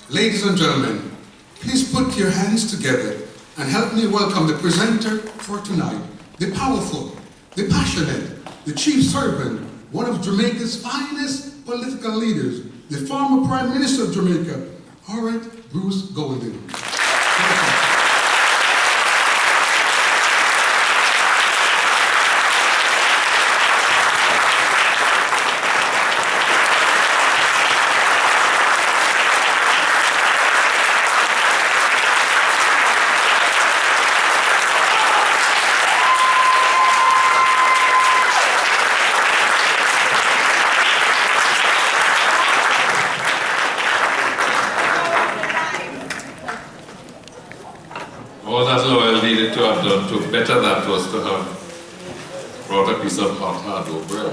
Ladies and gentlemen, please put your hands together and help me welcome the presenter for tonight, the powerful, the passionate, the chief servant, one of Jamaica's finest political leaders, the former Prime Minister of Jamaica, Horace Bruce Golden. All that Lowell needed to have done to better that was to have brought a piece of hot hard-dough bread.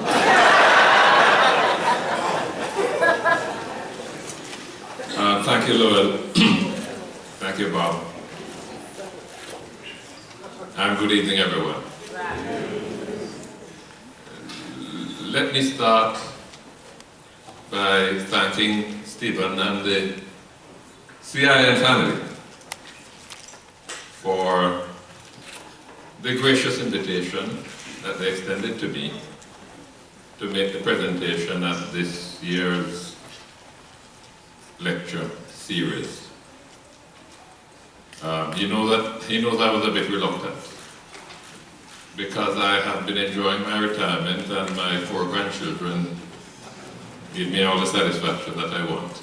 Thank you, Lowell. Thank you, Bob. And good evening, everyone. Let me start by thanking Stephen and the CIN family for the gracious invitation that they extended to me to make the presentation at this year's lecture series. He knows I was a bit reluctant because I have been enjoying my retirement and my 4 grandchildren give me all the satisfaction that I want.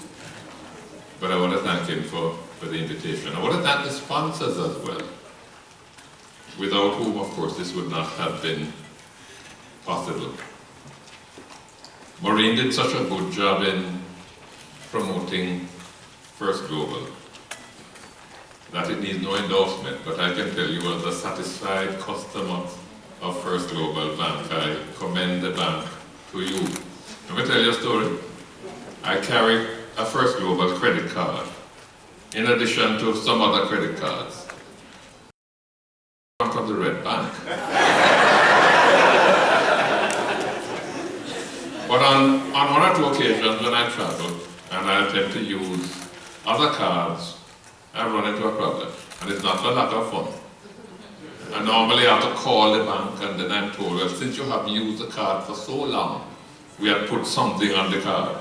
But I want to thank him for the invitation. I want to thank the sponsors as well, without whom, of course, this would not have been possible. Maureen did such a good job in promoting First Global that it needs no endorsement, but I can tell you as a satisfied customer of First Global Bank, I commend the bank to you. Let me tell you a story. I carry a First Global credit card in addition to some other credit cards from the Red Bank. But on 1 or 2 occasions when I travel and I attempt to use other cards, I run into a problem, and it's not a lot of fun. I normally have to call the bank and then I'm told, well, since you have used the card for so long, we have put something on the card.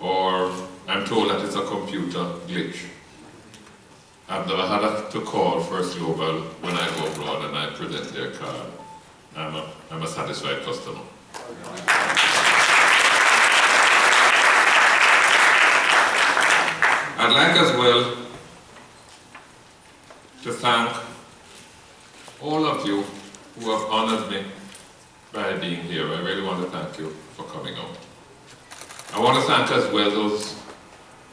Or I'm told that it's a computer glitch. I've never had to call First Global when I go abroad and I present their card. I'm a satisfied customer. I'd like as well to thank all of you who have honored me by being here. I really want to thank you for coming out. I want to thank as well those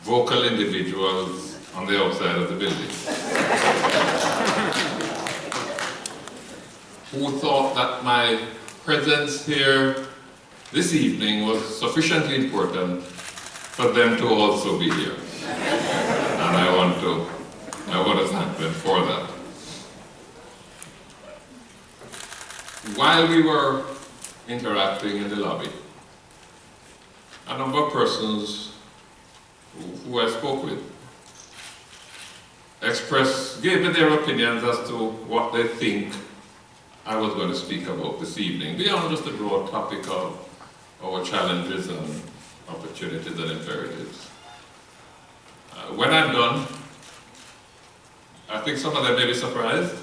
vocal individuals on the outside of the building who thought that my presence here this evening was sufficiently important for them to also be here. And I want to thank them for that. While we were interacting in the lobby, a number of persons who I spoke with gave me their opinions as to what they think I was going to speak about this evening, beyond just the broad topic of our challenges and opportunities and imperatives. When I'm done, I think some of them may be surprised.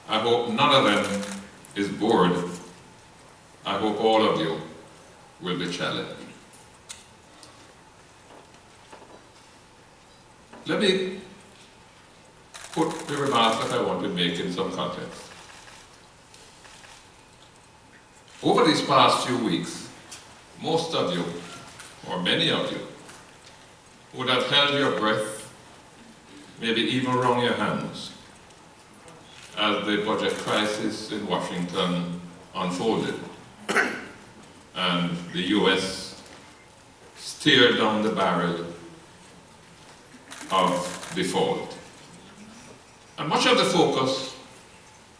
I hope none of them is bored. I hope all of you will be challenged. Let me put the remarks that I want to make in some context. Over these past few weeks, most of you, or many of you, would have held your breath, maybe even wrung your hands, as the budget crisis in Washington unfolded and the US stared down the barrel of default. And much of the focus,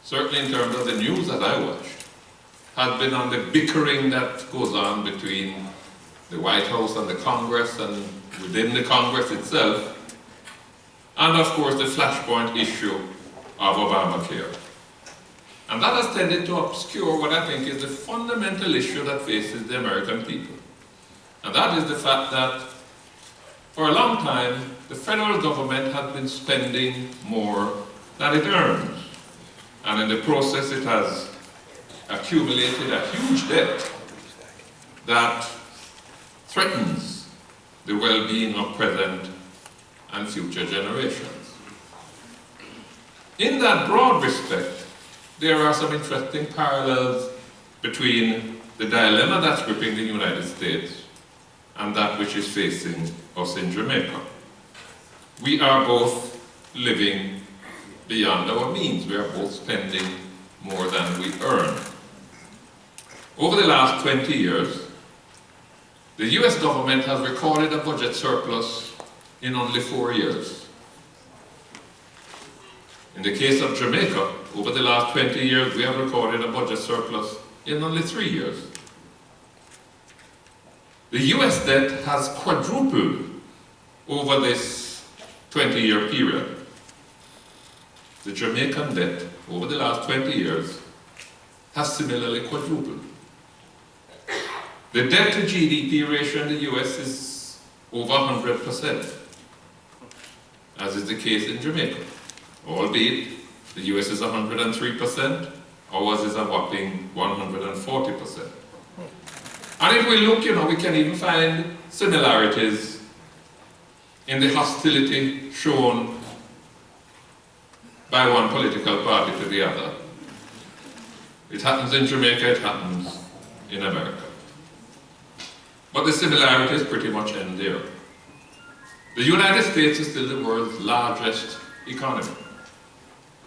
certainly in terms of the news that I watched, has been on the bickering that goes on between the White House and the Congress and within the Congress itself, and of course the flashpoint issue of Obamacare. And that has tended to obscure what I think is the fundamental issue that faces the American people. And that is the fact that for a long time, the federal government has been spending more than it earns. And in the process, it has accumulated a huge debt that threatens the well-being of present and future generations. In that broad respect, there are some interesting parallels between the dilemma that's gripping the United States and that which is facing us in Jamaica. We are both living beyond our means. We are both spending more than we earn. Over the last 20 years, the US government has recorded a budget surplus in only 4 years. In the case of Jamaica, over the last 20 years, we have recorded a budget surplus in only 3 years. The US debt has quadrupled over this 20-year period. The Jamaican debt over the last 20 years has similarly quadrupled. The debt to GDP ratio in the US is over 100%, as is the case in Jamaica. Albeit, the US is 103%, ours is a whopping 140%. And if we look, we can even find similarities in the hostility shown by one political party to the other. It happens in Jamaica, it happens in America. But the similarities pretty much end there. The United States is still the world's largest economy.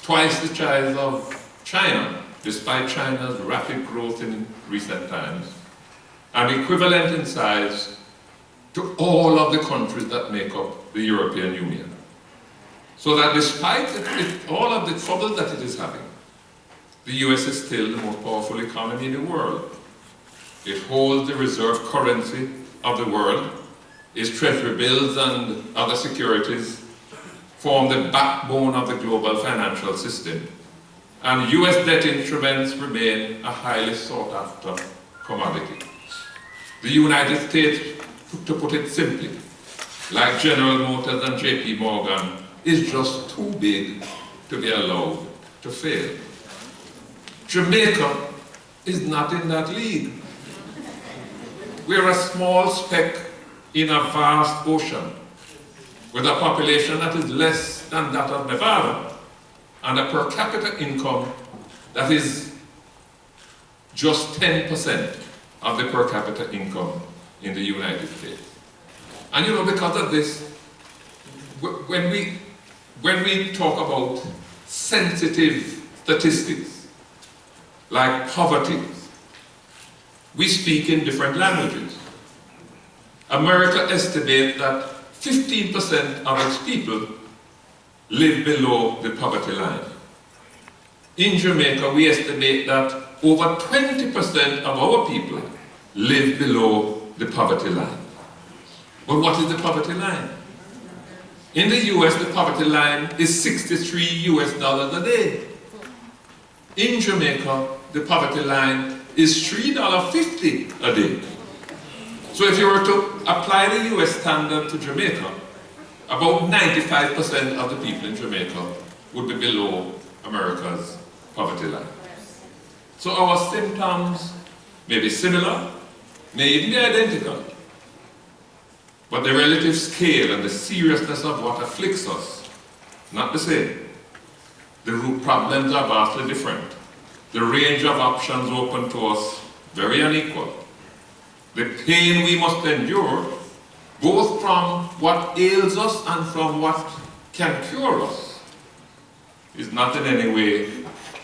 Twice the size of China, despite China's rapid growth in recent times, and equivalent in size to all of the countries that make up the European Union. So that despite all of the trouble that it is having, the US is still the most powerful economy in the world. It holds the reserve currency of the world. Its treasury bills and other securities form the backbone of the global financial system. And US debt instruments remain a highly sought after commodity. The United States, to put it simply, like General Motors and JP Morgan, is just too big to be allowed to fail. Jamaica is not in that league. We're a small speck in a vast ocean with a population that is less than that of Nevada and a per capita income that is just 10% of the per capita income in the United States. And because of this, when we talk about sensitive statistics like poverty, we speak in different languages. America estimates that 15% of its people live below the poverty line. In Jamaica, we estimate that over 20% of our people live below the poverty line. But what is the poverty line? In the US, the poverty line is $63 a day. In Jamaica, the poverty line is $3.50 a day. So if you were to apply the US standard to Jamaica, about 95% of the people in Jamaica would be below America's poverty line. So our symptoms may be similar, may even be identical, but the relative scale and the seriousness of what afflicts us, not the same. The root problems are vastly different. The range of options open to us, very unequal. The pain we must endure, both from what ails us and from what can cure us, is not in any way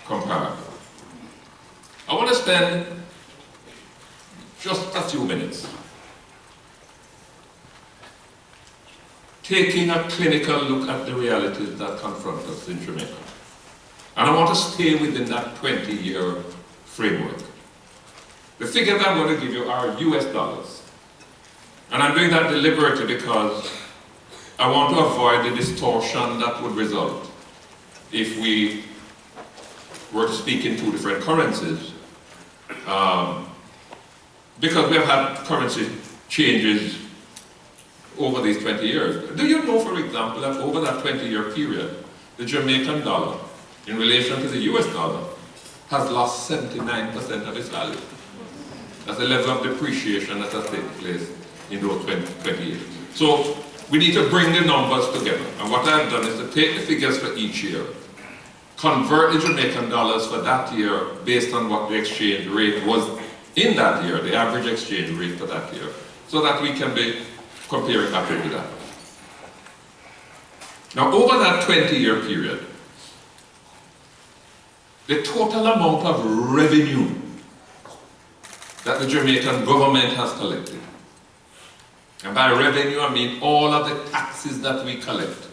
comparable. I want to spend just a few minutes taking a clinical look at the realities that confront us in Jamaica. And I want to stay within that 20-year framework. The figures I'm going to give you are US dollars. And I'm doing that deliberately because I want to avoid the distortion that would result if we were to speak in two different currencies. Because we have had currency changes over these 20 years. Do you know, for example, that over that 20-year period, the Jamaican dollar, in relation to the US dollar, has lost 79% of its value? That's the level of depreciation that has taken place in those 20 years. So we need to bring the numbers together. And what I've done is to take the figures for each year, convert the Jamaican dollars for that year based on what the exchange rate was in that year, the average exchange rate for that year, so that we can be comparing apples with that. Now, over that 20-year period, the total amount of revenue that the Jamaican government has collected, and by revenue I mean all of the taxes that we collect,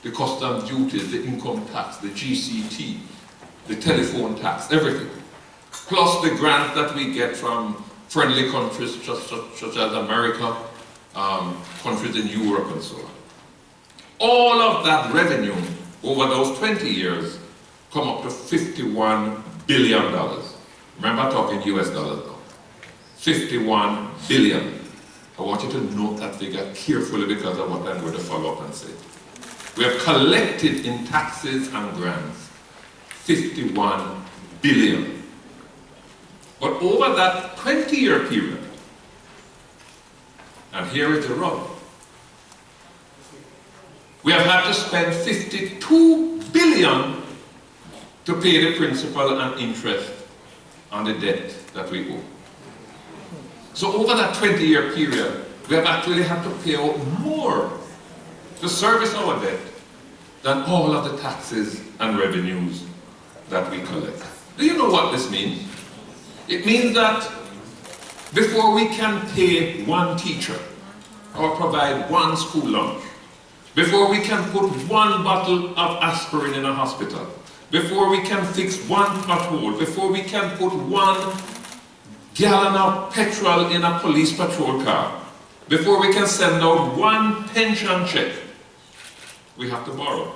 the customs duties, the income tax, the GCT, the telephone tax, everything, plus the grant that we get from friendly countries such as America, countries in Europe and so on. All of that revenue over those 20 years come up to $51 billion. Remember, I'm talking US dollars now. 51 billion. I want you to note that figure carefully because of what I'm going to follow up and say. We have collected in taxes and grants 51 billion. But over that 20-year period, and here is the rub, we have had to spend 52 billion to pay the principal and interest on the debt that we owe. So over that 20-year period, we have actually had to pay out more to service our debt than all of the taxes and revenues that we collect. Do you know what this means? It means that before we can pay one teacher or provide one school lunch, before we can put one bottle of aspirin in a hospital, before we can fix one pothole, before we can put 1 gallon of petrol in a police patrol car, before we can send out 1 pension check, we have to borrow.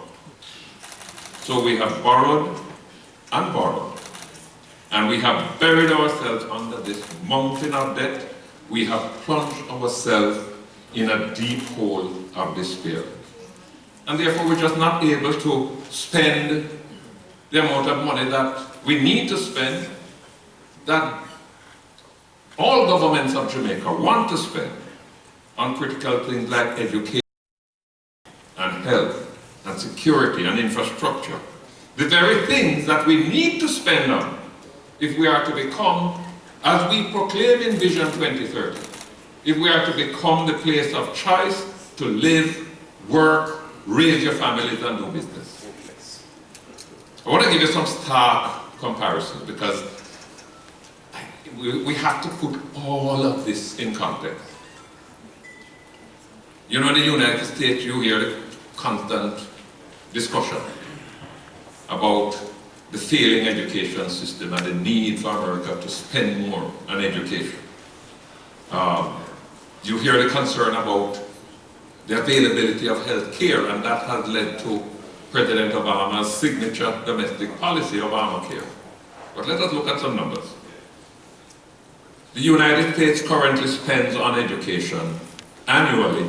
So we have borrowed and borrowed. And we have buried ourselves under this mountain of debt. We have plunged ourselves in a deep hole of despair. And therefore we're just not able to spend the amount of money that we need to spend, that all governments of Jamaica want to spend on critical things like education and health and security and infrastructure. The very things that we need to spend on if we are to become, as we proclaim in Vision 2030, if we are to become the place of choice to live, work, raise your families and do business. I want to give you some stark comparisons because we have to put all of this in context. You know, in the United States, you hear the constant discussion about the failing education system and the need for America to spend more on education. You hear the concern about the availability of health care, and that has led to President Obama's signature domestic policy, Obamacare. But let us look at some numbers. The United States currently spends on education annually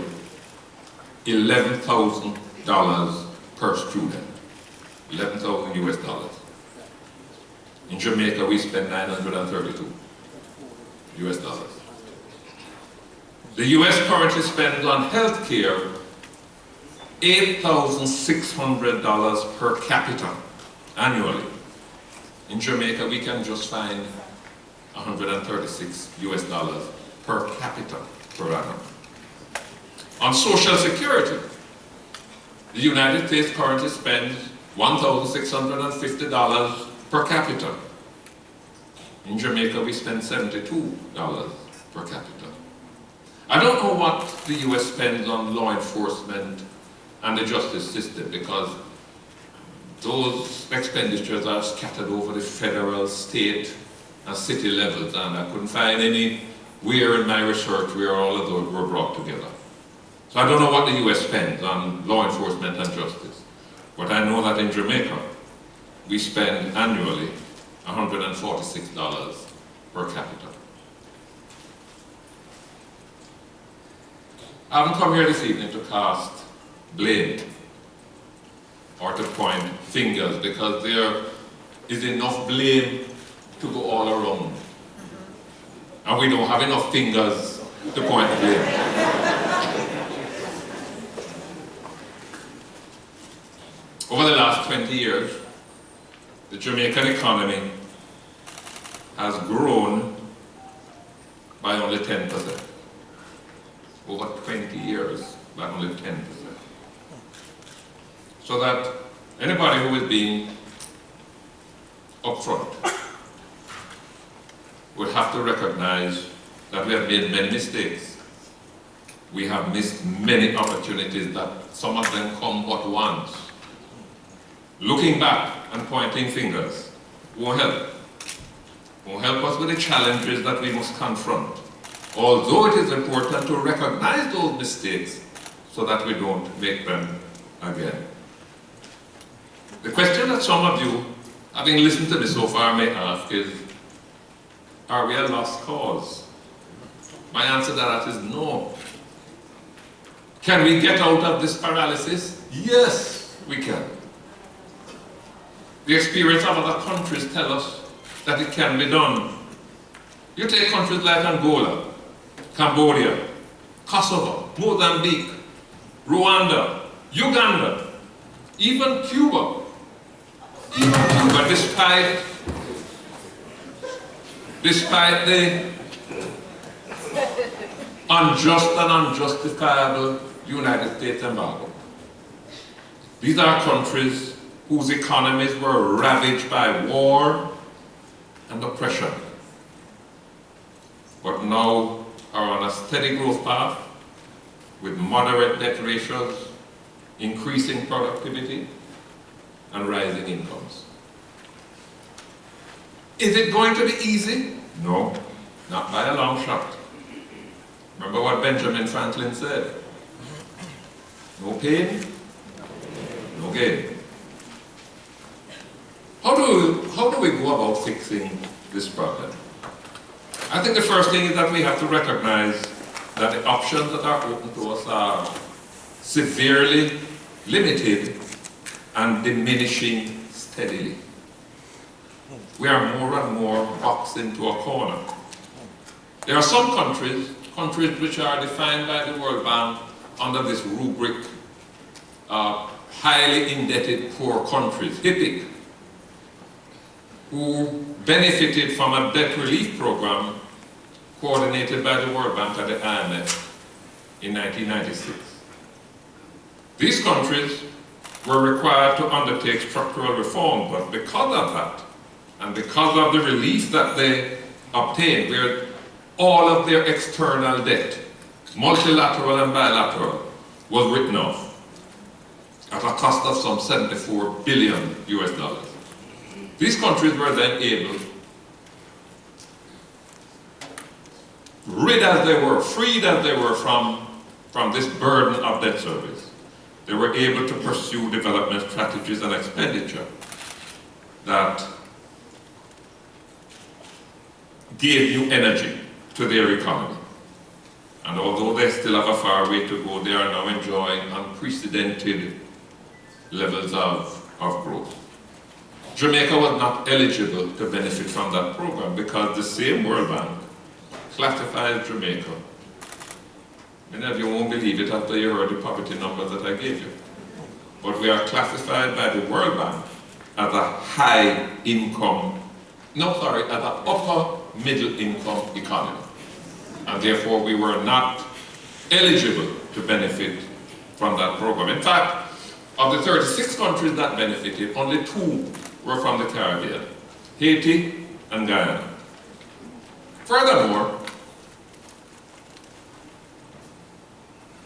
$11,000 per student, 11,000 US dollars. In Jamaica, we spend 932 US dollars. The US currently spends on health care $8,600 per capita annually. In Jamaica, we can just find 136 US dollars per capita per annum. On Social Security, the United States currently spends $1,650 per capita. In Jamaica, we spend $72 per capita. I don't know what the US spends on law enforcement and the justice system, because those expenditures are scattered over the federal, state, and city levels, and I couldn't find any where in my research where all of those were brought together. So I don't know what the US spends on law enforcement and justice, but I know that in Jamaica, we spend annually $146 per capita. I haven't come here this evening to cast blame or to point fingers, because there is enough blame to go all around. And we don't have enough fingers to point the blame. Over the last 20 years, the Jamaican economy has grown by only 10%. Over 20 years, by only 10%. So that anybody who is being upfront would have to recognize that we have made many mistakes. We have missed many opportunities, that some of them come but once. Looking back and pointing fingers won't help. Won't help us with the challenges that we must confront. Although it is important to recognize those mistakes so that we don't make them again. The question that some of you, having listened to me so far, may ask is, are we a lost cause? My answer to that is no. Can we get out of this paralysis? Yes, we can. The experience of other countries tell us that it can be done. You take countries like Angola, Cambodia, Kosovo, Mozambique, Rwanda, Uganda, even Cuba. Despite the unjust and unjustifiable United States embargo. These are countries whose economies were ravaged by war and oppression, but now are on a steady growth path with moderate debt ratios, increasing productivity, and rising incomes. Is it going to be easy? No, not by a long shot. Remember what Benjamin Franklin said? No pain, no gain. How do we go about fixing this problem? I think the first thing is that we have to recognize that the options that are open to us are severely limited and diminishing steadily. We are more and more boxed into a corner. There are some countries which are defined by the World Bank under this rubric, highly indebted poor countries, HIPIC, who benefited from a debt relief program coordinated by the World Bank and the IMF in 1996. These countries were required to undertake structural reform, but because of that, and because of the relief that they obtained, where all of their external debt, multilateral and bilateral, was written off at a cost of some $74 billion US. These countries were then able, freed as they were from this burden of debt service, they were able to pursue development strategies and expenditure that gave new energy to their economy. And although they still have a far way to go, they are now enjoying unprecedented levels of growth. Jamaica was not eligible to benefit from that program because the same World Bank classifies Jamaica. Many of you won't believe it after you heard the poverty numbers that I gave you. But we are classified by the World Bank as a as an upper middle income economy. And therefore we were not eligible to benefit from that program. In fact, of the 36 countries that benefited, only 2 were from the Caribbean, Haiti and Guyana. Furthermore,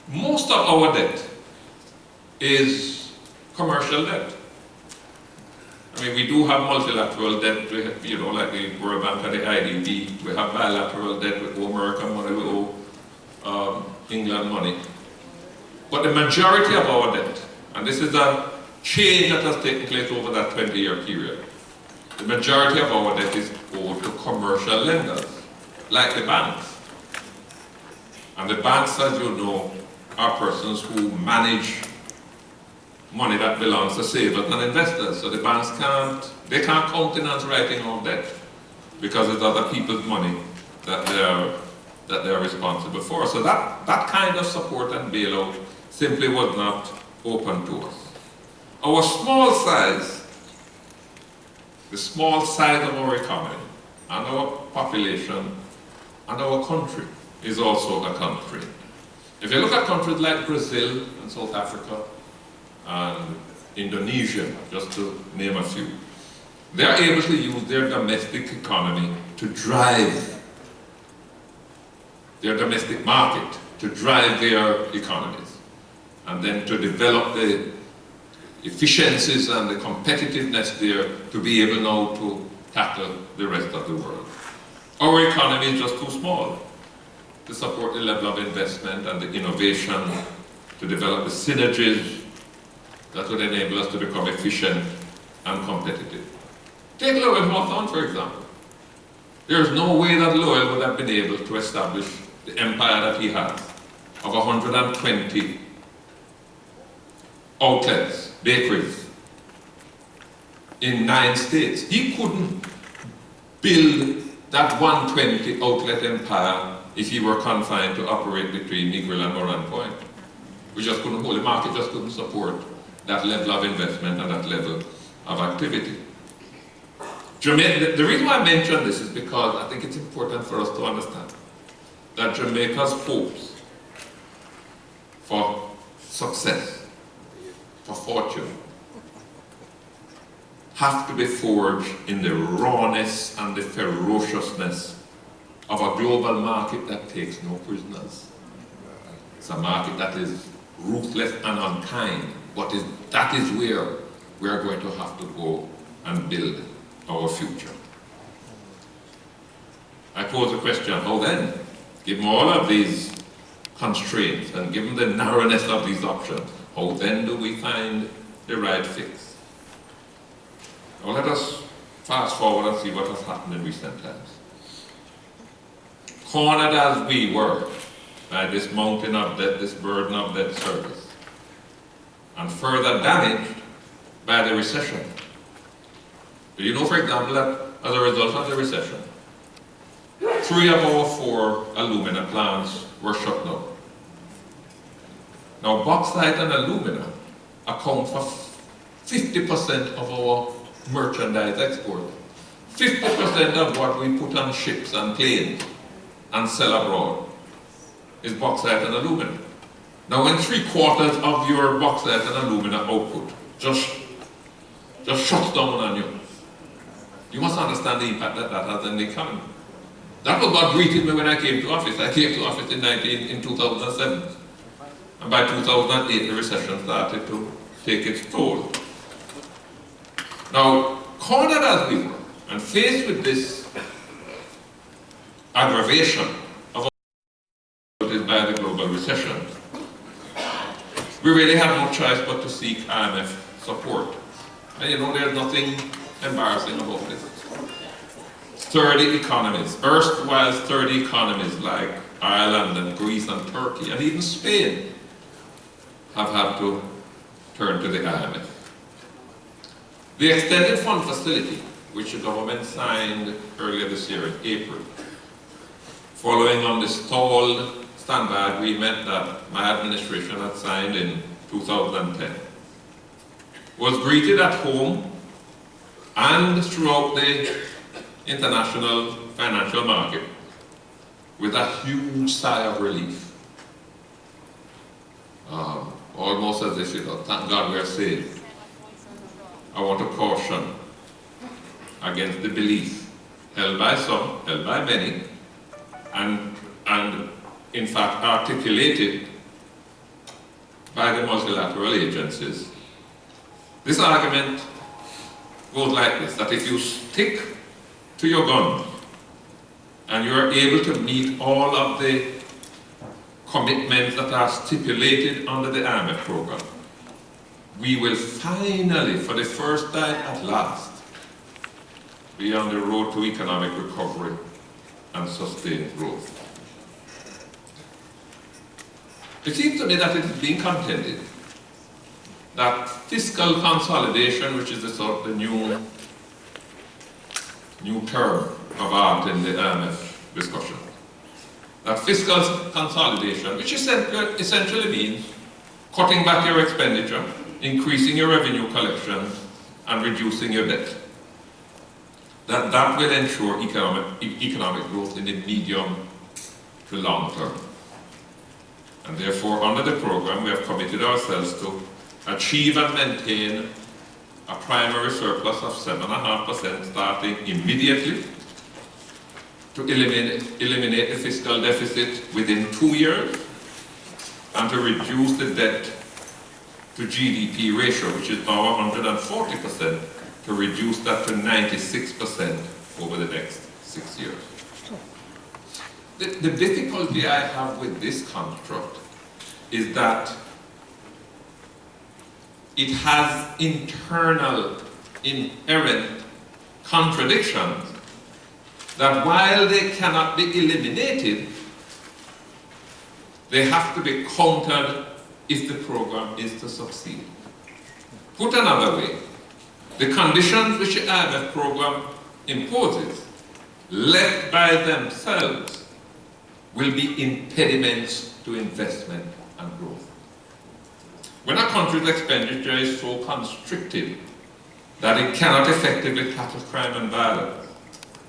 most of our debt is commercial debt. I mean, we do have multilateral debt, you know, like the World Bank and the IDB. We have bilateral debt with American money, we owe England money. But the majority of our debt, and this is a change that has taken place over that 20-year period, the majority of our debt is owed to commercial lenders, like the banks. And the banks, as you know, are persons who manage money that belongs to savers and investors. So the banks can't countenance writing off debt because it's other people's money that they are responsible for. So that kind of support and bailout simply was not open to us. Our small size, the small size of our economy and our population and our country is also a constraint. If you look at countries like Brazil and South Africa and Indonesia, just to name a few, they are able to use their domestic economy to drive their domestic market, to drive their economies, and then to develop the efficiencies and the competitiveness there to be able now to tackle the rest of the world. Our economy is just too small to support the level of investment and the innovation, to develop the synergies that would enable us to become efficient and competitive. Take Lowell Hawthorne, for example. There is no way that Lowell would have been able to establish the empire that he has of 120 outlets, bakeries, in 9 states. He couldn't build that 120 outlet empire if he were confined to operate between Negril and Moran Point. We just couldn't hold, the market just couldn't support that level of investment and that level of activity. Jamaica, the reason why I mention this is because I think it's important for us to understand that Jamaica's hopes for success, for fortune, have to be forged in the rawness and the ferociousness of a global market that takes no prisoners. It's a market that is ruthless and unkind, but that is where we are going to have to go and build our future. I pose the question, how then, given all of these constraints and given the narrowness of these options, how then do we find the right fix? Now let us fast forward and see what has happened in recent times. Cornered as we were by this mountain of debt, this burden of debt service, and further damaged by the recession. Do you know, for example, that as a result of the recession, 3 of our 4 alumina plants were shut down. Now, bauxite and alumina account for 50% of our merchandise export. 50% of what we put on ships and planes and sell abroad is bauxite and alumina. Now, when 3/4 of your bauxite and alumina output just shuts down on you, you must understand the impact that has on the economy. That was what greeted me when I came to office. I came to office in 2007. And by 2008, the recession started to take its toll. Now, cornered as we were, and faced with this aggravation of by the global recession, we really had no choice but to seek IMF support. And you know, there's nothing embarrassing about this. 30 economies, erstwhile 30 economies like Ireland and Greece and Turkey and even Spain have had to turn to the IMF. The extended fund facility, which the government signed earlier this year in April, following on the stalled standby agreement that my administration had signed in 2010, was greeted at home and throughout the international financial market with a huge sigh of relief. Almost as if, thank God we are saved. I want to caution against the belief held by some, held by many, and in fact articulated by the multilateral agencies. This argument goes like this, that if you stick to your guns and you are able to meet all of the commitments that are stipulated under the IMF program, we will finally, for the first time at last, be on the road to economic recovery and sustained growth. It seems to me that it is being contended that fiscal consolidation, which is the sort of the new term of art in the IMF discussion, that fiscal consolidation, which essentially means cutting back your expenditure, increasing your revenue collections, and reducing your debt, that will ensure economic growth in the medium to long term. And therefore, under the program, we have committed ourselves to achieve and maintain a primary surplus of 7.5% starting immediately, to eliminate the fiscal deficit within 2 years, and to reduce the debt to GDP ratio, which is now 140%, to reduce that to 96% over the next 6 years. The difficulty I have with this construct is that it has internal, inherent contradictions that while they cannot be eliminated, they have to be countered if the program is to succeed. Put another way, the conditions which the IMF program imposes, left by themselves, will be impediments to investment and growth. When a country's expenditure is so constricted that it cannot effectively tackle crime and violence,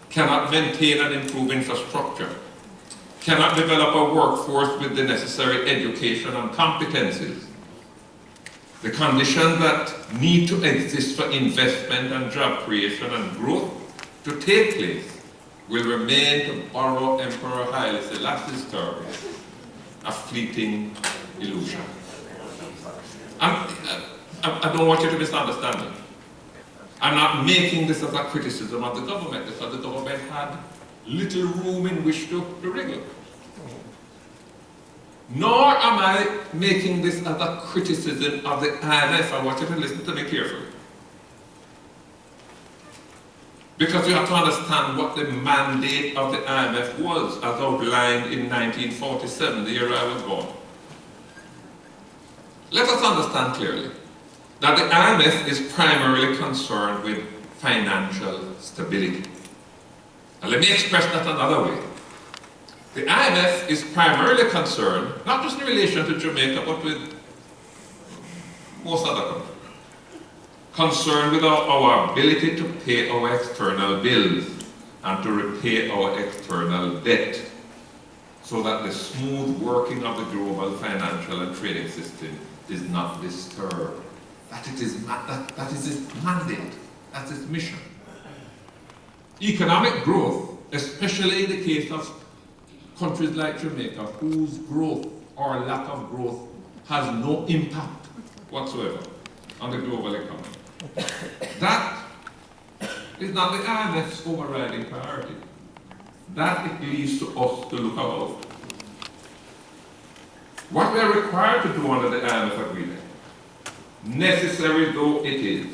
cannot maintain and improve infrastructure, cannot develop a workforce with the necessary education and competencies, the conditions that need to exist for investment and job creation and growth to take place will remain, to borrow Emperor Haile Selassie's term, a fleeting illusion. I don't want you to misunderstand me. I'm not making this as a criticism of the government, because the government had little room in which to wriggle. Nor am I making this as a criticism of the IMF. I want you to listen to me carefully. Because you have to understand what the mandate of the IMF was, as outlined in 1947, the year I was born. Let us understand clearly that the IMF is primarily concerned with financial stability. Now let me express that another way. The IMF is primarily concerned, not just in relation to Jamaica, but with most other countries, concerned with our ability to pay our external bills and to repay our external debt, so that the smooth working of the global financial and trading system is not disturbed. That is its mandate, that's its mission. Economic growth, especially in the case of countries like Jamaica, whose growth or lack of growth has no impact whatsoever on the global economy. That is not the IMF's overriding priority. That it leaves to us to look about. What we are required to do under the IMF agreement, necessary though it is,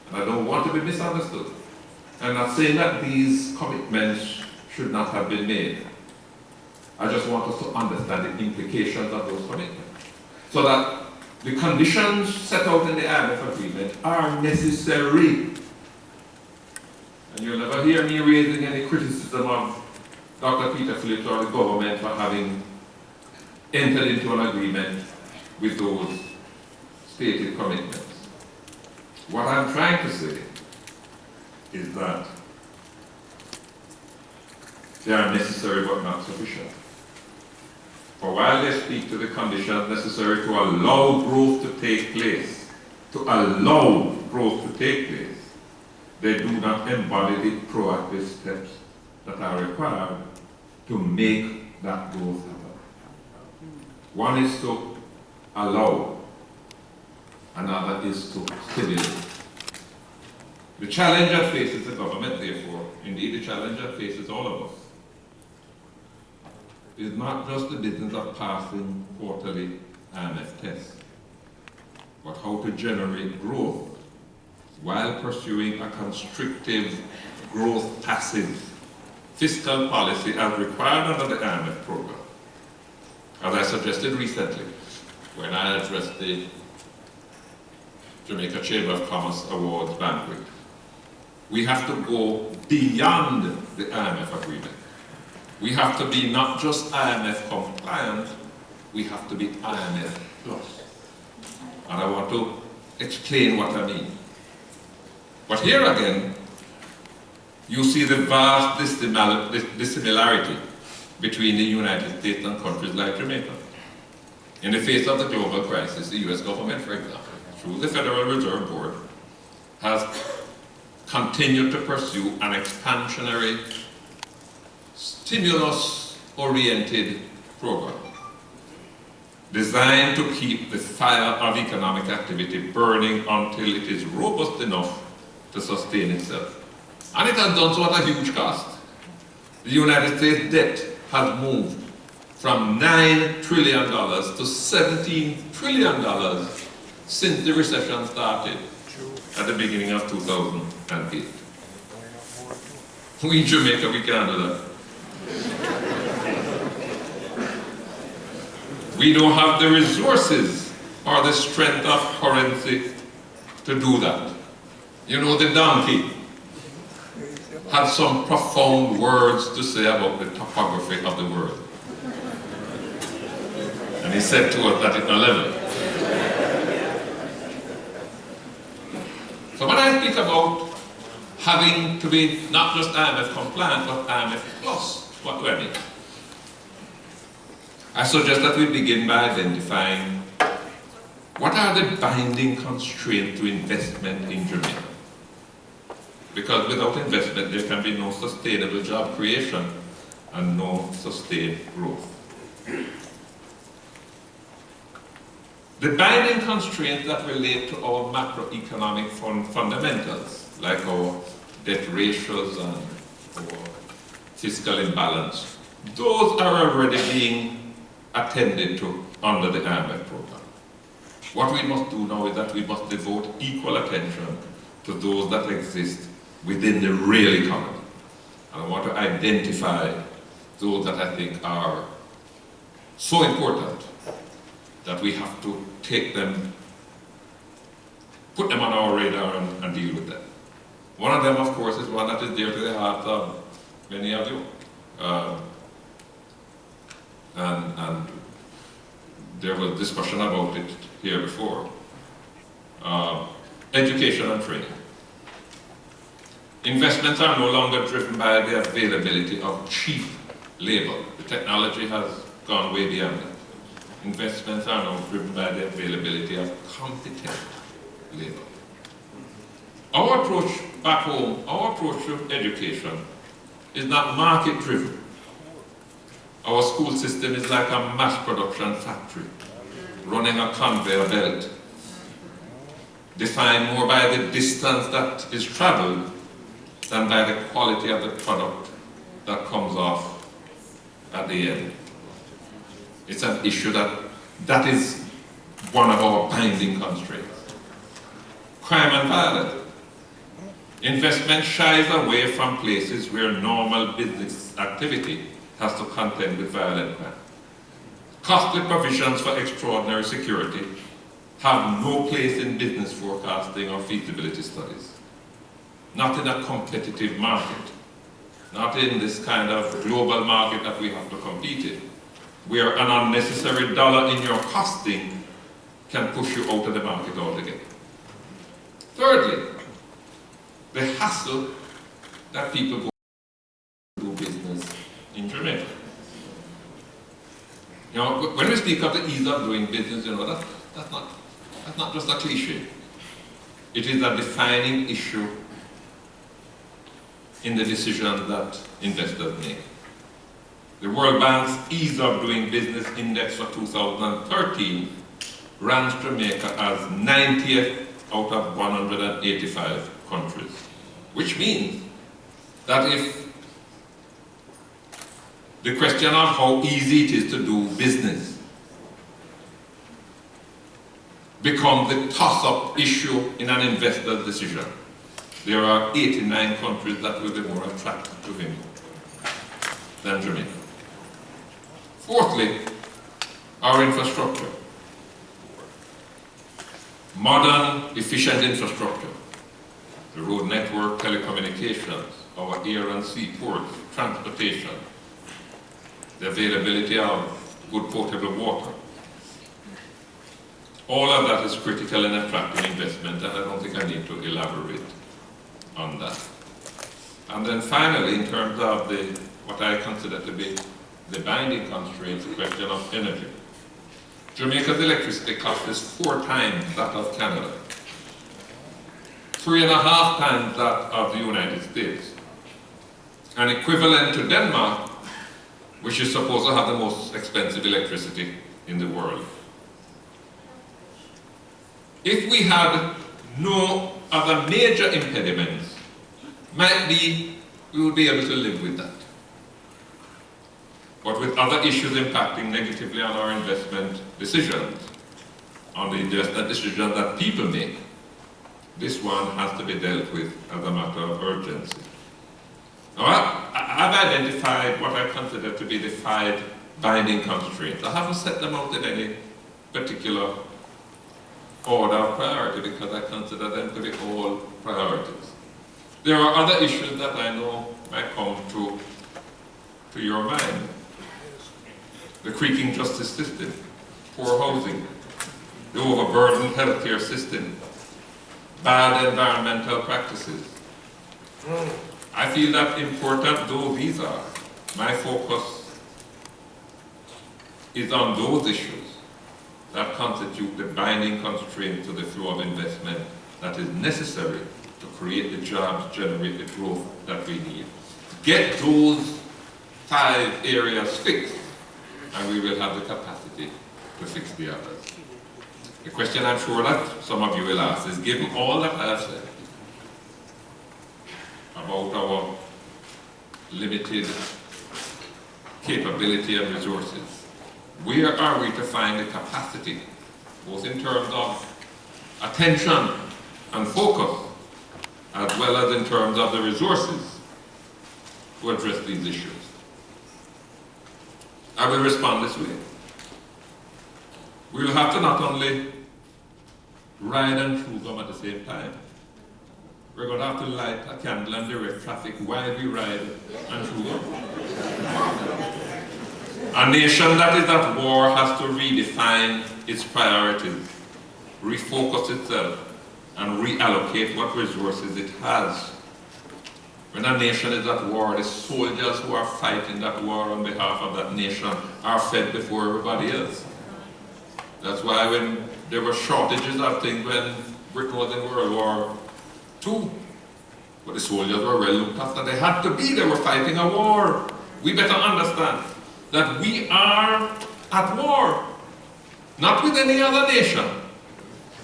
and I don't want to be misunderstood, I'm not saying that these commitments should not have been made. I just want us to understand the implications of those commitments, so that the conditions set out in the IMF agreement are necessary. And you'll never hear me raising any criticism of Dr. Peter Phillips or the government for having entered into an agreement with those stated commitments. What I'm trying to say is that they are necessary but not sufficient. For while they speak to the conditions necessary to allow growth to take place, they do not embody the proactive steps that are required to make that growth happen. One is to allow, another is to stimulate. The challenge that faces the government, therefore, indeed the challenge that faces all of us, is not just the business of passing quarterly IMF tests, but how to generate growth while pursuing a constrictive, growth passive fiscal policy as required under the IMF program. As I suggested recently, when I addressed the Jamaica Chamber of Commerce Awards banquet, we have to go beyond the IMF agreement. We have to be not just IMF compliant, we have to be IMF plus. And I want to explain what I mean. But here again, you see the vast dissimilarity between the United States and countries like Jamaica. In the face of the global crisis, the US government, for example, through the Federal Reserve Board, has continued to pursue an expansionary, stimulus-oriented program designed to keep the fire of economic activity burning until it is robust enough to sustain itself. And it has done so at a huge cost. The United States debt has moved from $9 trillion to $17 trillion since the recession started at the beginning of 2008. We in Jamaica, we can't do that. We don't have the resources or the strength of currency to do that. You know, the donkey had some profound words to say about the topography of the world. And he said to us that it's a level. So when I speak about having to be not just IMF compliant, but IMF plus, what do I mean? I suggest that we begin by identifying what are the binding constraints to investment in Jamaica. Because without investment, there can be no sustainable job creation and no sustained growth. The binding constraints that relate to our macroeconomic fundamentals, like our debt ratios and our fiscal imbalance, those are already being attended to under the IMF program. What we must do now is that we must devote equal attention to those that exist within the real economy. And I want to identify those that I think are so important that we have to take them, put them on our radar and deal with them. One of them, of course, is one that is dear to the heart of many of you. And there was discussion about it here before. Education and training. Investments are no longer driven by the availability of cheap labor. The technology has gone way beyond that. Investments are now driven by the availability of competent labor. Our approach back home, our approach to education is not market driven. Our school system is like a mass production factory, running a conveyor belt, defined more by the distance that is traveled than by the quality of the product that comes off at the end. It's an issue that is one of our binding constraints. Crime and violence. Investment shies away from places where normal business activity has to contend with violent crime. Costly provisions for extraordinary security have no place in business forecasting or feasibility studies. Not in a competitive market. Not in this kind of global market that we have to compete in, where an unnecessary dollar in your costing can push you out of the market altogether. Thirdly, the hassle that people go to do business in Jamaica. You know, when we speak of the ease of doing business, you know, that's not just a cliche. It is a defining issue in the decisions that investors make. The World Bank's Ease of Doing Business Index for 2013 ranks Jamaica as 90th out of 185 countries. Which means that if the question of how easy it is to do business becomes the toss-up issue in an investor's decision, there are 89 countries that will be more attractive to him than Jamaica. Fourthly, our infrastructure. Modern, efficient infrastructure. The road network, telecommunications, our air and sea ports, transportation, the availability of good potable water. All of that is critical in attracting investment, and I don't think I need to elaborate on that. And then finally, in terms of what I consider to be the binding constraints, the question of energy. Jamaica's electricity cost is 4 times that of Canada, 3.5 times that of the United States, and equivalent to Denmark, which is supposed to have the most expensive electricity in the world. If we had no other major impediments, might be we would be able to live with that. But with other issues impacting negatively on our investment decisions, on the investment decisions that people make, this one has to be dealt with as a matter of urgency. Now, I've identified what I consider to be the 5 binding constraints. I haven't set them out in any particular order of priority because I consider them to be all priorities. There are other issues that I know might come to your mind. The creaking justice system, poor housing, the overburdened healthcare system, bad environmental practices. I feel that important though these are, my focus is on those issues that constitute the binding constraint to the flow of investment that is necessary to create the jobs, generate the growth that we need. Get those 5 areas fixed, and we will have the capacity to fix the others. The question I'm sure that some of you will ask is, given all that I have said about our limited capability and resources, where are we to find the capacity, both in terms of attention and focus, as well as in terms of the resources to address these issues? I will respond this way. We will have to not only ride and chew gum at the same time. We're going to have to light a candle and direct traffic while we ride and chew gum. A nation that is at war has to redefine its priorities, refocus itself, and reallocate what resources it has. When a nation is at war, the soldiers who are fighting that war on behalf of that nation are fed before everybody else. That's why when there were shortages of things when Britain was in World War II, but the soldiers were well looked after. They had to be, they were fighting a war. We better understand that we are at war, not with any other nation,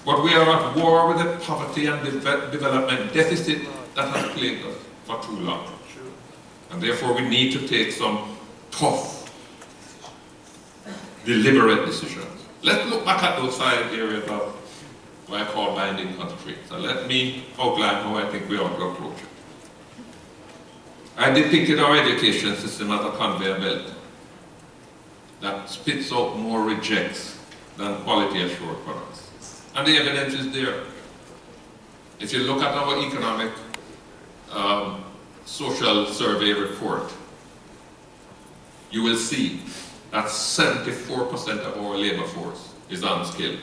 but we are at war with the poverty and development deficit that has plagued us for too long. And therefore we need to take some tough, deliberate decisions. Let's look back at those 5 areas of what I call binding constraints. And let me outline how I think we ought to approach it. I depicted our education system as a conveyor belt that spits out more rejects than quality assured products. And the evidence is there. If you look at our economic social survey report, you will see that 74% of our labor force is unskilled.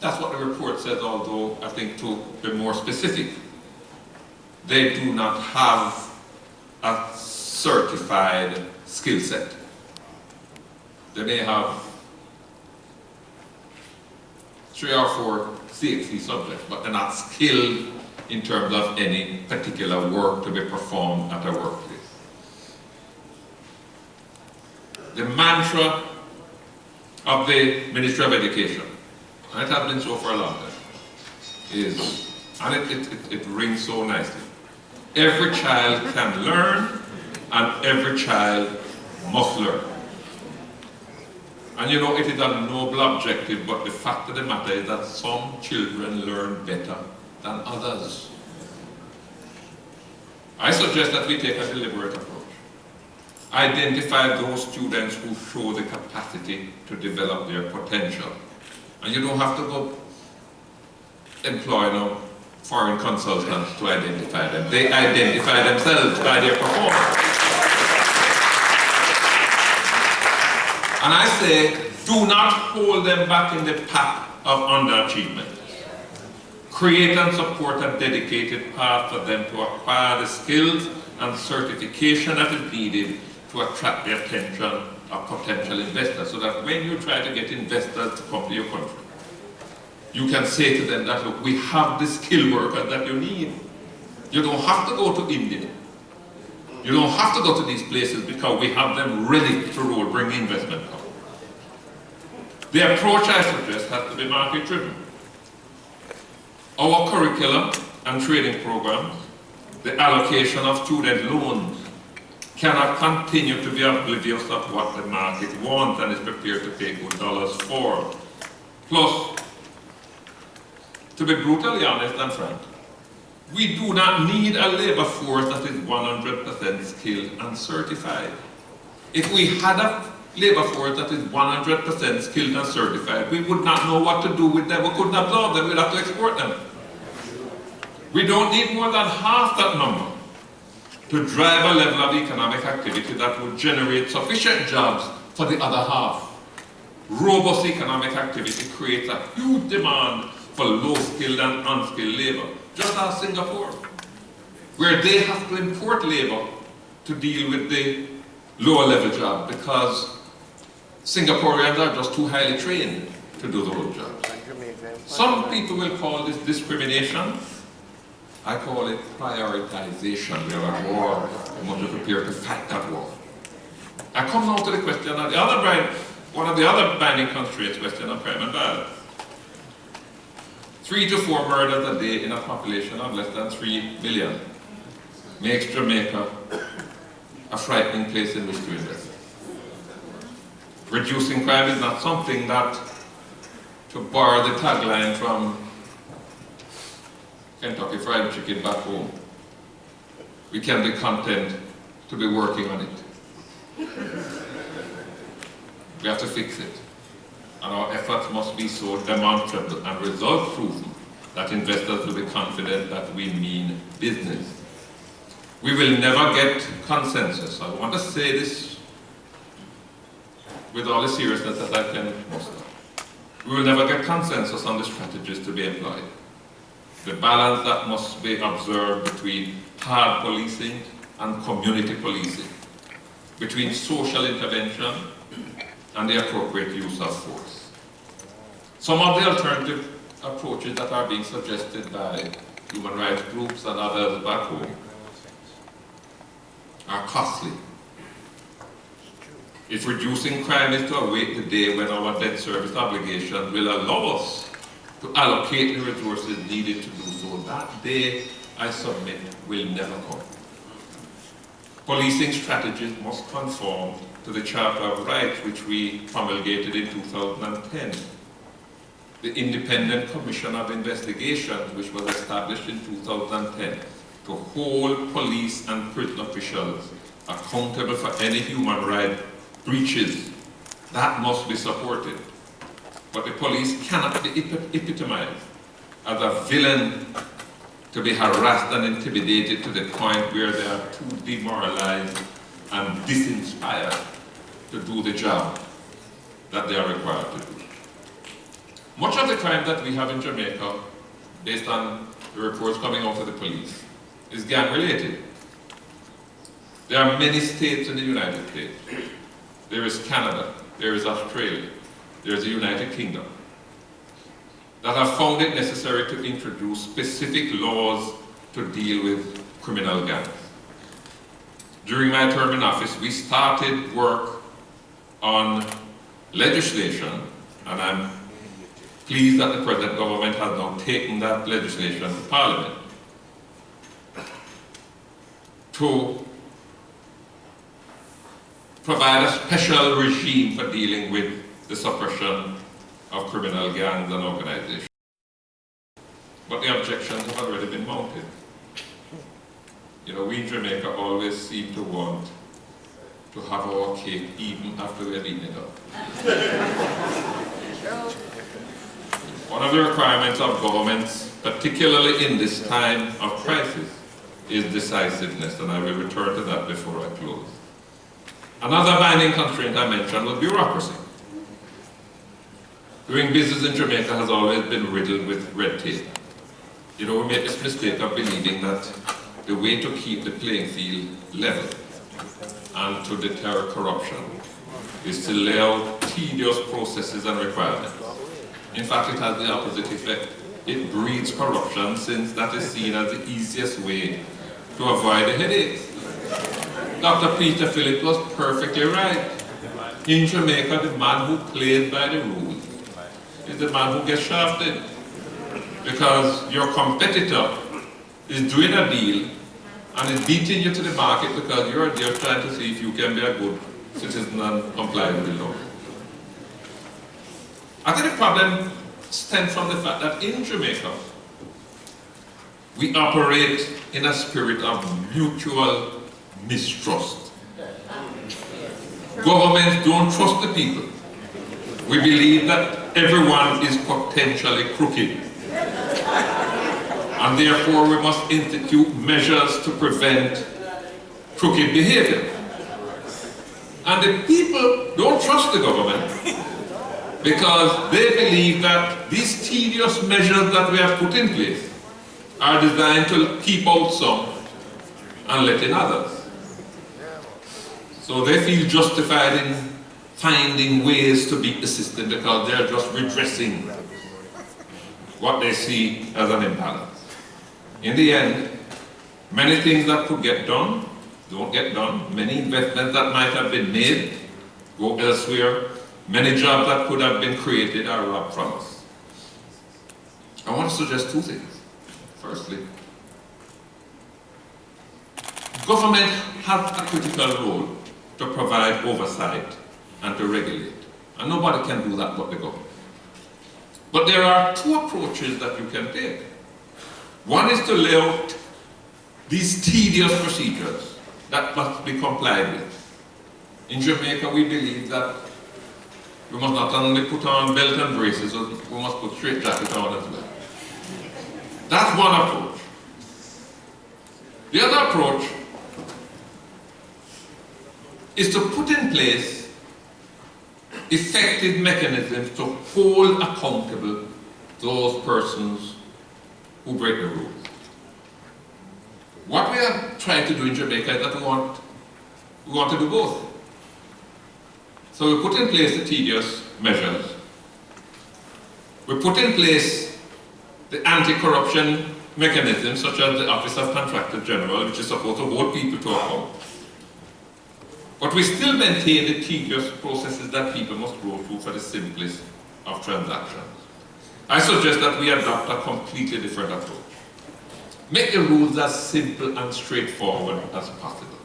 That's what the report says, although I think to be more specific, they do not have a certified skill set. They may have 3 or 4 CXC subjects, but they're not skilled in terms of any particular work to be performed at a workplace. The mantra of the Ministry of Education, and it has been so for a long time, is, and it rings so nicely. Every child can learn, and every child must learn. And you know, it is a noble objective, but the fact of the matter is that some children learn better than others. I suggest that we take a deliberate approach. Identify those students who show the capacity to develop their potential. And you don't have to go employ no foreign consultants to identify them. They identify themselves by their performance. And I say, do not hold them back in the path of underachievement. Create and support a dedicated path for them to acquire the skills and certification that is needed to attract the attention of potential investors, so that when you try to get investors to come to your country, you can say to them that, look, we have the skilled workers that you need. You don't have to go to India. You don't have to go to these places, because we have them ready to roll, bring investment come. The approach I suggest has to be market driven. Our curriculum and training programs, the allocation of student loans, cannot continue to be oblivious of what the market wants and is prepared to pay good dollars for. Plus, to be brutally honest and frank, we do not need a labor force that is 100% skilled and certified. If we had a labor force that is 100% skilled and certified, we would not know what to do with them. We couldn't absorb them. We'd have to export them. We don't need more than half that number to drive a level of economic activity that would generate sufficient jobs for the other half. Robust economic activity creates a huge demand for low-skilled and unskilled labor, just as Singapore, where they have to import labor to deal with the lower-level job, because Singaporeans are just too highly trained to do those jobs. Some people will call this discrimination. I call it prioritization. We are at war. We must be prepared to fight that war. I come now to the question of the other one of the other binding constraints, question of crime and violence. 3 to 4 murders a day in a population of less than 3 million makes Jamaica a frightening place in which to invest. Reducing crime is not something that, to borrow the tagline from Kentucky Fried Chicken back home, we can be content to be working on it. We have to fix it. And our efforts must be so demonstrable and result-proven that investors will be confident that we mean business. We will never get consensus. I want to say this with all the seriousness that I can muster. We will never get consensus on the strategies to be employed. The balance that must be observed between hard policing and community policing, between social intervention and the appropriate use of force. Some of the alternative approaches that are being suggested by human rights groups and others back home are costly. If reducing crime is to await the day when our debt service obligations will allow us to allocate the resources needed to do so, that day, I submit, will never come. Policing strategies must conform to the Charter of Rights, which we promulgated in 2010. The Independent Commission of Investigations, which was established in 2010, to hold police and prison officials accountable for any human rights breaches, that must be supported. But the police cannot be epitomized as a villain to be harassed and intimidated to the point where they are too demoralized and disinspired to do the job that they are required to do. Much of the crime that we have in Jamaica, based on the reports coming out of the police, is gang-related. There are many states in the United States. There is Canada, there is Australia, there is the United Kingdom, that have found it necessary to introduce specific laws to deal with criminal gangs. During my term in office, we started work on legislation, and I'm pleased that the present government has now taken that legislation to Parliament to provide a special regime for dealing with the suppression of criminal gangs and organizations. But the objections have already been mounted. You know, we in Jamaica always seem to want to have our cake even after we have eaten it up. One of the requirements of governments, particularly in this time of crisis, is decisiveness, and I will return to that before I close. Another binding constraint I mentioned was bureaucracy. Doing business in Jamaica has always been riddled with red tape. You know, we make this mistake of believing that the way to keep the playing field level and to deter corruption is to lay out tedious processes and requirements. In fact, it has the opposite effect. It breeds corruption, since that is seen as the easiest way to avoid the headaches. Dr. Peter Phillips was perfectly right. In Jamaica, the man who plays by the rules is the man who gets shafted, because your competitor is doing a deal and is beating you to the market because you're there trying to see if you can be a good citizen and comply with the law. I think the problem stems from the fact that in Jamaica, we operate in a spirit of mutual mistrust. Governments don't trust the people. We believe that everyone is potentially crooked, and therefore we must institute measures to prevent crooked behavior. And the people don't trust the government because they believe that these tedious measures that we have put in place are designed to keep out some and let in others. So they feel justified in finding ways to beat the system because they're just redressing what they see as an imbalance. In the end, many things that could get done don't get done. Many investments that might have been made go elsewhere. Many jobs that could have been created are robbed from us. I want to suggest two things. Firstly, government has a critical role to provide oversight and to regulate. And nobody can do that but the government. But there are two approaches that you can take. One is to lay out these tedious procedures that must be complied with. In Jamaica, we believe that we must not only put on belt and braces, we must put straight jacket on as well. That's one approach. The other approach is to put in place effective mechanisms to hold accountable those persons who break the rules. What we are trying to do in Jamaica is that we want to do both. So we put in place the tedious measures. We put in place the anti-corruption mechanisms, such as the Office of Contractor General, which is supposed to hold people to account. But we still maintain the tedious processes that people must go through for the simplest of transactions. I suggest that we adopt a completely different approach. Make the rules as simple and straightforward as possible.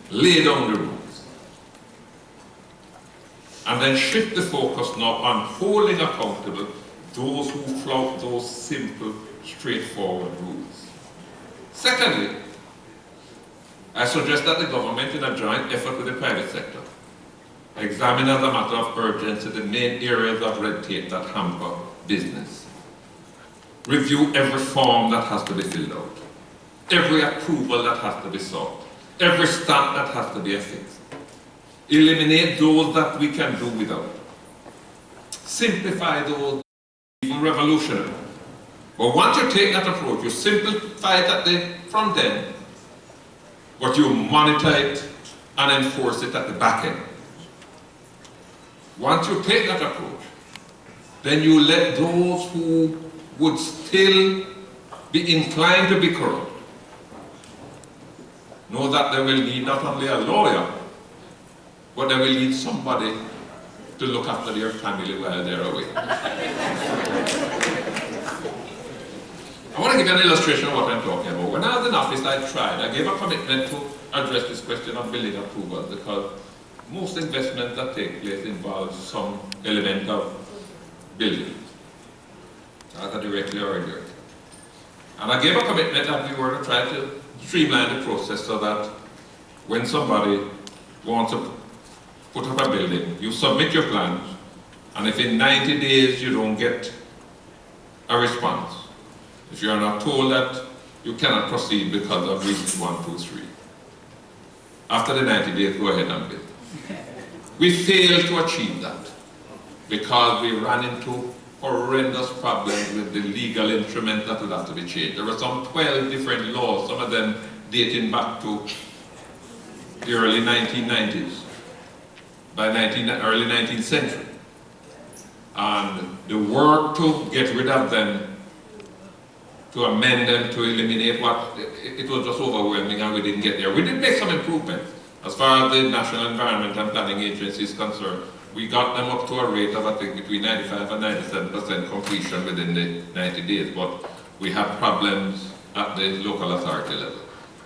Lay down the rules. And then shift the focus now on holding accountable those who flout those simple, straightforward rules. Secondly, I suggest that the government, in a joint effort with the private sector, examine as a matter of urgency the main areas of red tape that hamper business. Review every form that has to be filled out, every approval that has to be sought, every stamp that has to be affixed. Eliminate those that we can do without. Simplify those, even revolutionary. But once you take that approach, you simplify it at the front end, but you monitor it and enforce it at the back end. Once you take that approach, then you let those who would still be inclined to be corrupt know that they will need not only a lawyer, but they will need somebody to look after their family while they're away. to give you an illustration of what I'm talking about. When I was in office, I gave a commitment to address this question of building approval, because most investments that take place involve some element of building, either directly or indirectly. And I gave a commitment that we were to try to streamline the process so that when somebody wants to put up a building, you submit your plans, and if in 90 days you don't get a response, if you are not told that you cannot proceed because of reasons 1, 2, 3, after the 90 days, go ahead and build. We failed to achieve that because we ran into horrendous problems with the legal instruments that would have to be changed. There were some 12 different laws, some of them dating back to the early 1990s, by early 19th century. And the work to get rid of them, to amend them, to eliminate it was just overwhelming, and we didn't get there. We did make some improvements. As far as the National Environment and Planning Agency is concerned, we got them up to a rate of, I think, between 95 and 97% completion within the 90 days, but we had problems at the local authority level.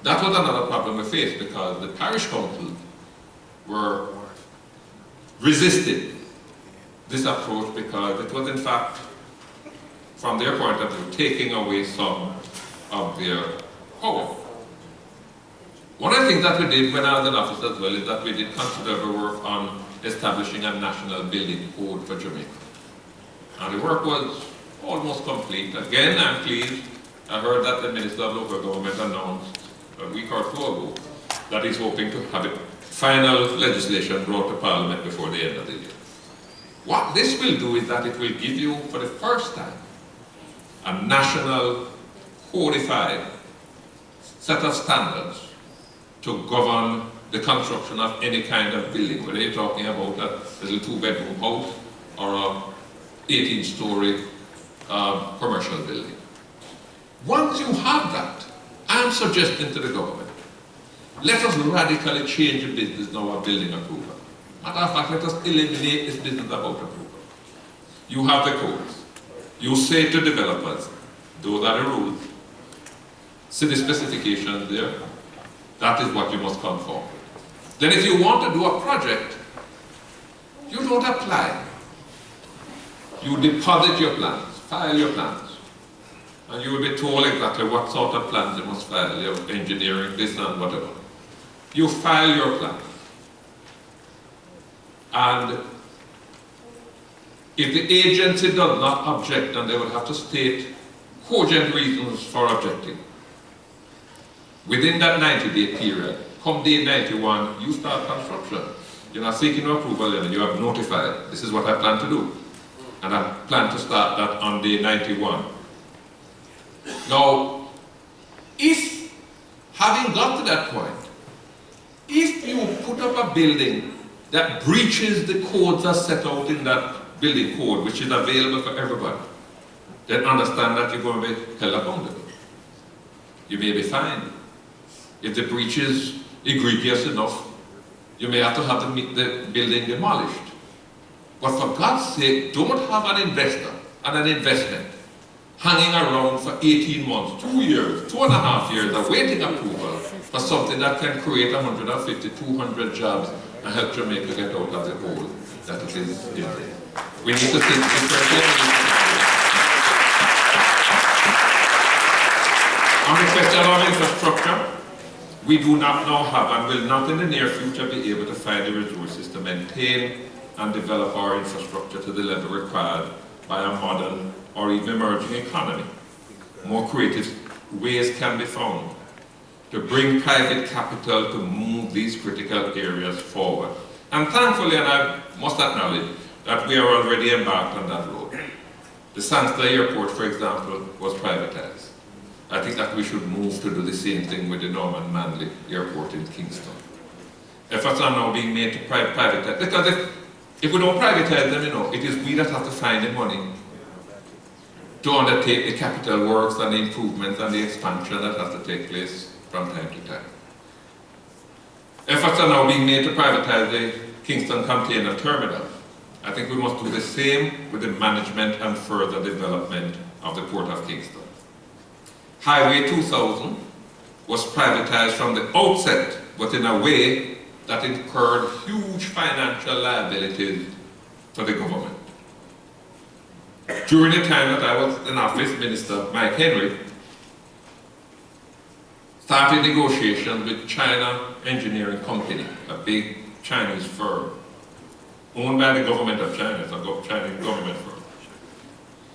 That was another problem we faced, because the parish councils were resisting this approach, because it was in fact, from their point of view, taking away some of their power. One of the things that we did when I was in office as well is that we did considerable work on establishing a national building code for Jamaica. And the work was almost complete. Again, I'm pleased. I heard that the Minister of Local Government announced a week or two ago that he's hoping to have it final legislation brought to Parliament before the end of the year. What this will do is that it will give you, for the first time, a national codified set of standards to govern the construction of any kind of building, whether you're talking about a little 2-bedroom house or a 18-story commercial building. Once you have that, I'm suggesting to the government, let us radically change the business now of building approval. Matter of fact, let us eliminate this business about approval. You have the codes. You say to developers, those are the rules. See the specifications there? That is what you must conform. Then if you want to do a project, you don't apply. You deposit your plans, file your plans. And you will be told exactly what sort of plans you must file, your engineering, this and whatever. You file your plans. And if the agency does not object, then they will have to state cogent reasons for objecting. Within that 90-day period, come day 91, you start construction. You're not seeking approval, and you have notified, this is what I plan to do. And I plan to start that on day 91. Now, if, having got to that point, if you put up a building that breaches the codes that set out in that building code, which is available for everybody, then understand that you're going to be held accountable. You may be fined. If the breach is egregious enough, you may have to have the building demolished. But for God's sake, don't have an investor and an investment hanging around for 18 months, 2 years, 2.5 years, awaiting approval for something that can create 150, 200 jobs and help Jamaica get out of the hole that it is in. We need to think differently. On the question of infrastructure, we do not now have and will not in the near future be able to find the resources to maintain and develop our infrastructure to the level required by a modern or even emerging economy. More creative ways can be found to bring private capital to move these critical areas forward. And thankfully, and I must acknowledge, that we are already embarked on that road. The Sandster Airport, for example, was privatized. I think that we should move to do the same thing with the Norman Manley Airport in Kingston. Efforts are now being made to privatize, because if we don't privatize them, it is we that have to find the money to undertake the capital works and the improvements and the expansion that has to take place from time to time. Efforts are now being made to privatize the Kingston Container Terminal. I think we must do the same with the management and further development of the Port of Kingston. Highway 2000 was privatized from the outset, but in a way that incurred huge financial liabilities for the government. During the time that I was in office, Minister Mike Henry started negotiations with China Engineering Company, a big Chinese firm, owned by the government of China, it's a Chinese government firm,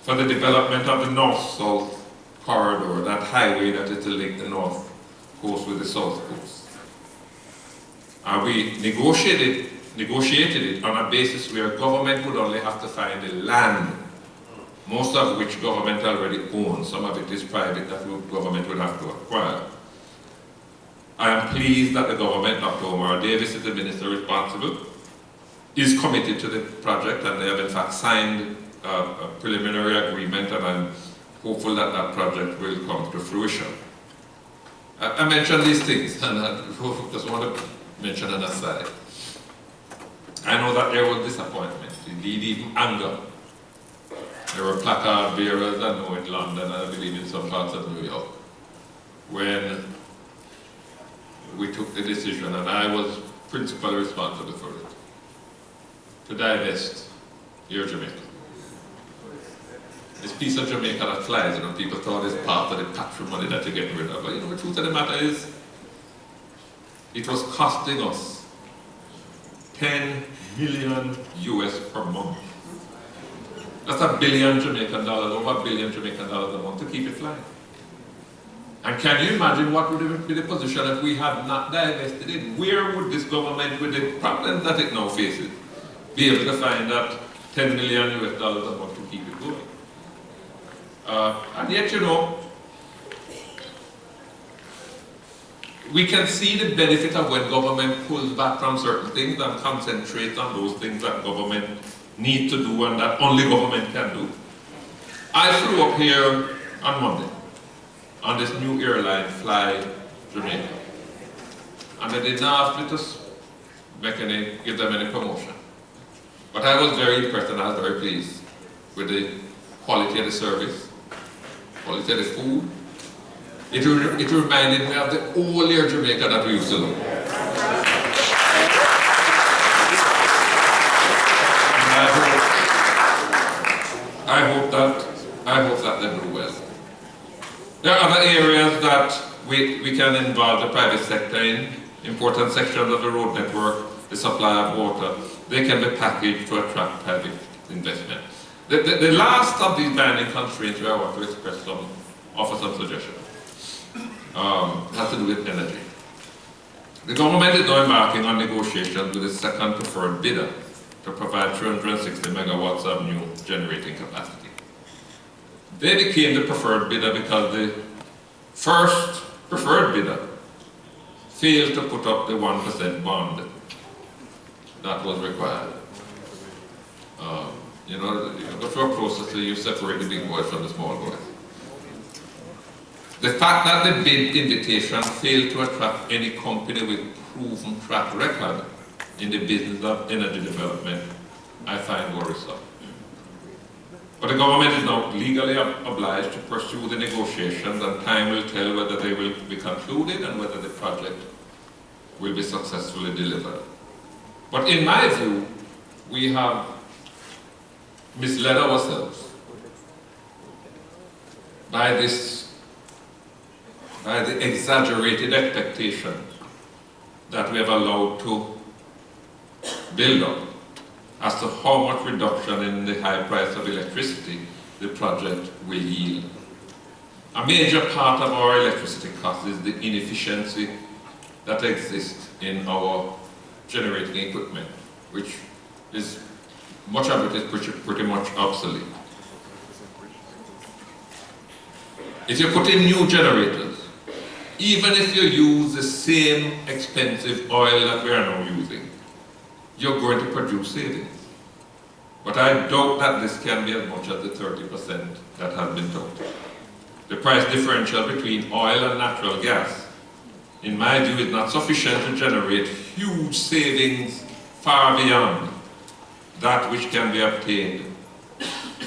for the development of the north-south corridor, that highway that is to link the north coast with the south coast. And we negotiated it on a basis where government would only have to find the land, most of which government already owns. Some of it is private that government would have to acquire. I am pleased that the government, Dr. Omar Davis is the minister responsible, is committed to the project, and they have in fact signed a preliminary agreement, and I'm hopeful that that project will come to fruition. I mentioned these things, and I just want to mention an aside. I know that there was disappointment, indeed even anger. There were placard bearers, I know, in London, and I believe in some parts of New York, when we took the decision, and I was principally responsible for it, to divest Air Jamaica. This piece of Jamaica that flies, people thought it's part of the patrimony that you're getting rid of. But the truth of the matter is, it was costing us 10 million US per month. That's $1 billion Jamaican dollars, over $1 billion Jamaican dollars a month to keep it flying. And can you imagine what would be the position if we had not divested it? Where would this government, with the problems that it now faces, be able to find that 10 million US dollars a month to keep it going? And yet, we can see the benefit of when government pulls back from certain things and concentrates on those things that government need to do and that only government can do. I flew up here on Monday on this new airline, Fly Jamaica. And they did not ask me to give them any promotion. But I was very impressed and I was very pleased with the quality of the service, quality of the food. It reminded me of the old Air Jamaica that we used to know. I hope that they do well. There are other areas that we can involve the private sector in. Important sections of the road network, the supply of water, they can be packaged to attract private investment. The last of these binding constraints where I want to express offer some suggestions has to do with energy. The government is now embarking on negotiations with the second preferred bidder to provide 360 megawatts of new generating capacity. They became the preferred bidder because the first preferred bidder failed to put up the 1% bond that was required. You go through a process where you separate the big boys from the small boys. The fact that the bid invitation failed to attract any company with proven track record in the business of energy development, I find worrisome. But the government is now legally obliged to pursue the negotiations, and time will tell whether they will be concluded and whether the project will be successfully delivered. But in my view, we have misled ourselves by the exaggerated expectation that we have allowed to build up as to how much reduction in the high price of electricity the project will yield. A major part of our electricity cost is the inefficiency that exists in our generating equipment, which is, much of it is pretty much obsolete. If you put in new generators, even if you use the same expensive oil that we are now using, you're going to produce savings. But I doubt that this can be as much as the 30% that has been touted. The price differential between oil and natural gas, in my view, is not sufficient to generate huge savings far beyond that which can be obtained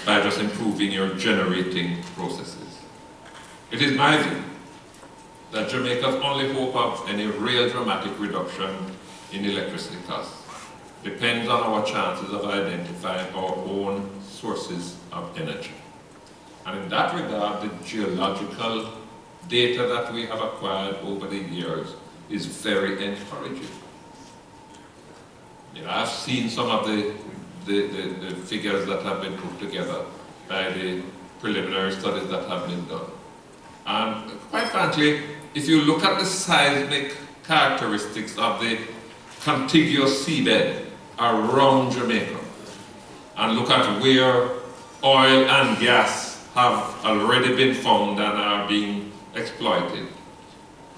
by just improving your generating processes. It is my view that Jamaica's only hope of any real dramatic reduction in electricity costs depends on our chances of identifying our own sources of energy. And in that regard, the geological data that we have acquired over the years is very encouraging. You know, I've seen some of the figures that have been put together by the preliminary studies that have been done. And quite frankly, if you look at the seismic characteristics of the contiguous seabed around Jamaica, and look at where oil and gas have already been found and are being exploited,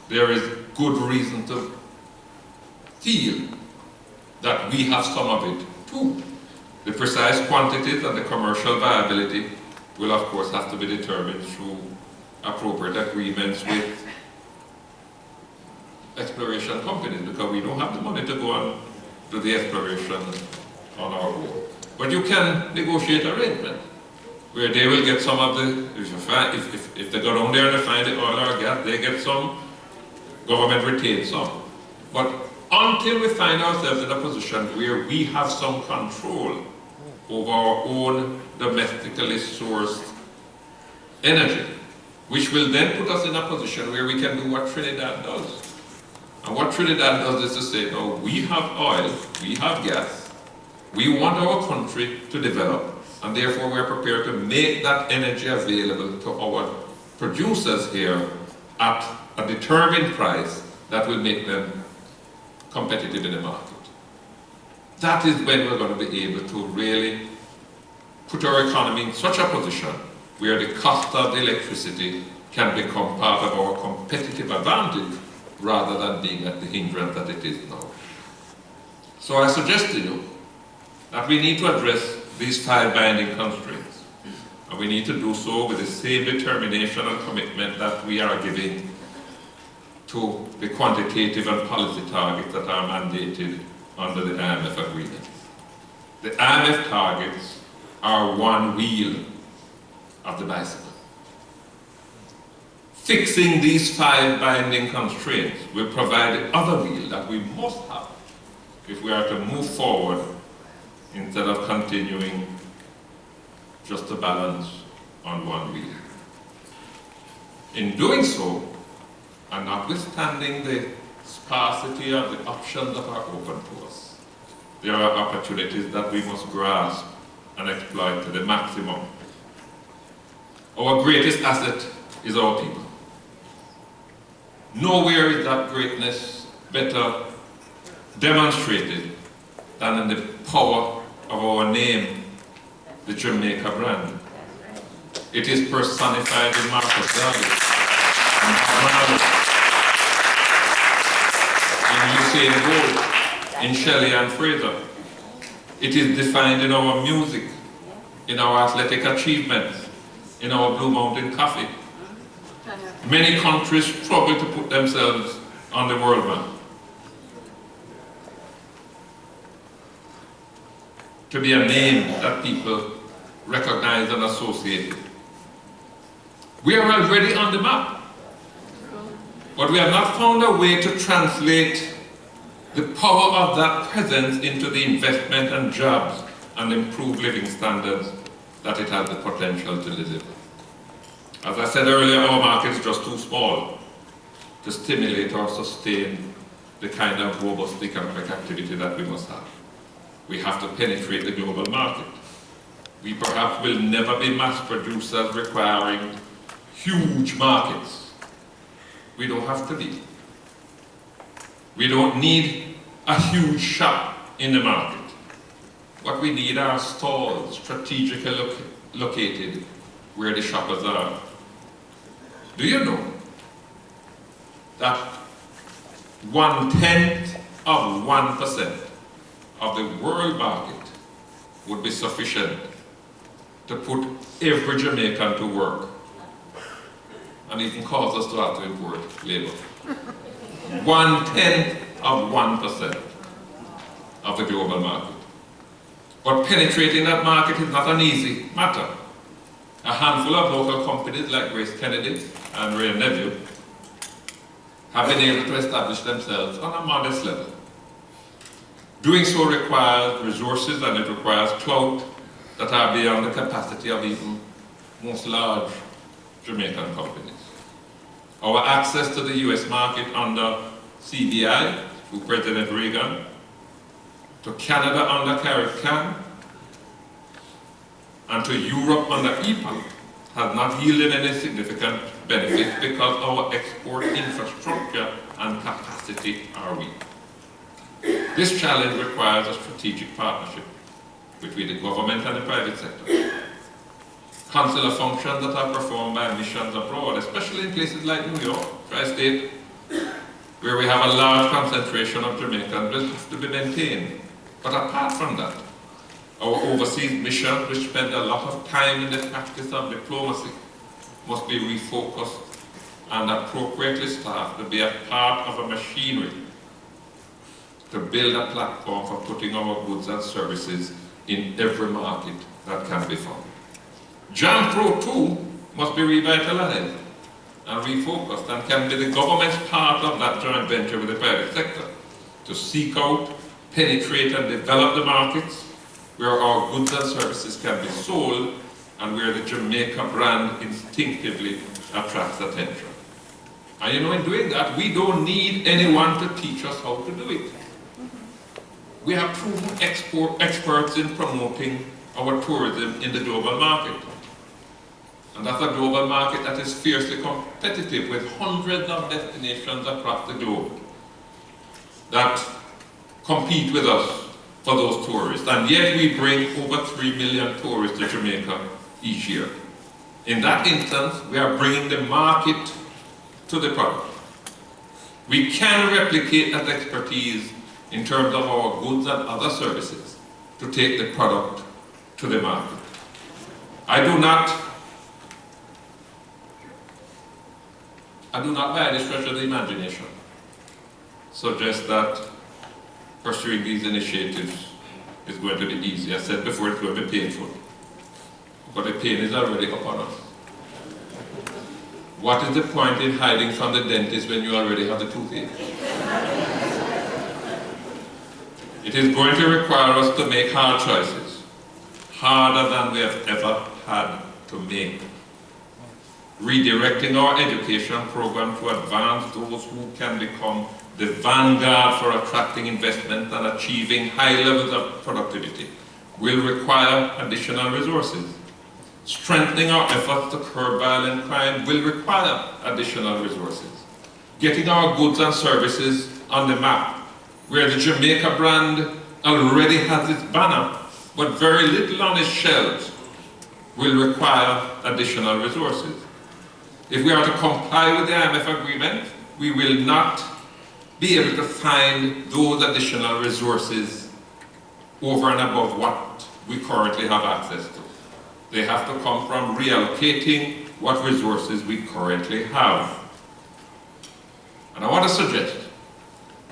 there is good reason to feel that we have some of it too. The precise quantities and the commercial viability will of course have to be determined through appropriate agreements with exploration companies, because we don't have the money to go and do the exploration on our own. But you can negotiate arrangement where they will get some of the, if they go down there and they find the oil or gas, they get some, government retains some. But until we find ourselves in a position where we have some control over our own domestically sourced energy, which will then put us in a position where we can do what Trinidad does. And what Trinidad does is to say, no, we have oil, we have gas, we want our country to develop, and therefore we're prepared to make that energy available to our producers here at a determined price that will make them competitive in the market. That is when we're going to be able to really put our economy in such a position where the cost of electricity can become part of our competitive advantage rather than being at the hindrance that it is now. So I suggest to you that we need to address these 5 binding constraints, and we need to do so with the same determination and commitment that we are giving to the quantitative and policy targets that are mandated under the IMF agreement. The IMF targets are one wheel of the bicycle. Fixing these 5 binding constraints will provide the other wheel that we must have if we are to move forward instead of continuing just to balance on one wheel. In doing so, and notwithstanding the sparsity of the options that are open to us, there are opportunities that we must grasp and exploit to the maximum. Our greatest asset is our people. Nowhere is that greatness better demonstrated than in the power of our name, the Jamaica brand. It is personified in Marcus Garvey, in Usain Bolt, in Shelley and Fraser. It is defined in our music, in our athletic achievements, in our Blue Mountain Coffee. Many countries struggle to put themselves on the world map. To be a name that people recognize and associate with. We are already on the map, but we have not found a way to translate the power of that presence into the investment and jobs and improved living standards that it has the potential to deliver. As I said earlier, our market is just too small to stimulate or sustain the kind of robust economic activity that we must have. We have to penetrate the global market. We perhaps will never be mass producers requiring huge markets. We don't have to be. We don't need a huge shop in the market. What we need are stalls strategically located where the shoppers are. Do you know that 1/10 of 1% of the world market would be sufficient to put every Jamaican to work and even cause us to have to import labor? 1/10 of 1% of the global market. But penetrating that market is not an easy matter. A handful of local companies like Grace Kennedy and Ray Neville have been able to establish themselves on a modest level. Doing so requires resources and it requires clout that are beyond the capacity of even most large Jamaican companies. Our access to the US market under CBI through President Reagan, to Canada under CARICAN, and to Europe under EPA has not yielded any significant benefit because our export infrastructure and capacity are weak. This challenge requires a strategic partnership between the government and the private sector. Consular functions that are performed by missions abroad, especially in places like New York, Tri-State, where we have a large concentration of Jamaicans, will have to be maintained. But apart from that, our overseas missions, which spend a lot of time in the practice of diplomacy, must be refocused and appropriately staffed to be a part of a machinery to build a platform for putting our goods and services in every market that can be found. JAMPRO too must be revitalized and refocused and can be the government's part of that joint venture with the private sector to seek out, penetrate and develop the markets where our goods and services can be sold and where the Jamaica brand instinctively attracts attention. And in doing that, we don't need anyone to teach us how to do it. We have proven experts in promoting our tourism in the global market. And that's a global market that is fiercely competitive with hundreds of destinations across the globe that compete with us for those tourists. And yet we bring over 3 million tourists to Jamaica each year. In that instance, we are bringing the market to the product. We can replicate that expertise in terms of our goods and other services to take the product to the market. I do not by any stretch of the imagination suggest that pursuing these initiatives is going to be easy. I said before, it's going to be painful. But the pain is already upon us. What is the point in hiding from the dentist when you already have the toothache? It is going to require us to make hard choices, harder than we have ever had to make. Redirecting our education program to advance those who can become the vanguard for attracting investment and achieving high levels of productivity will require additional resources. Strengthening our efforts to curb violent crime will require additional resources. Getting our goods and services on the map, where the Jamaica brand already has its banner, but very little on its shelves, will require additional resources. If we are to comply with the IMF agreement, we will not be able to find those additional resources over and above what we currently have access to. They have to come from reallocating what resources we currently have. And I want to suggest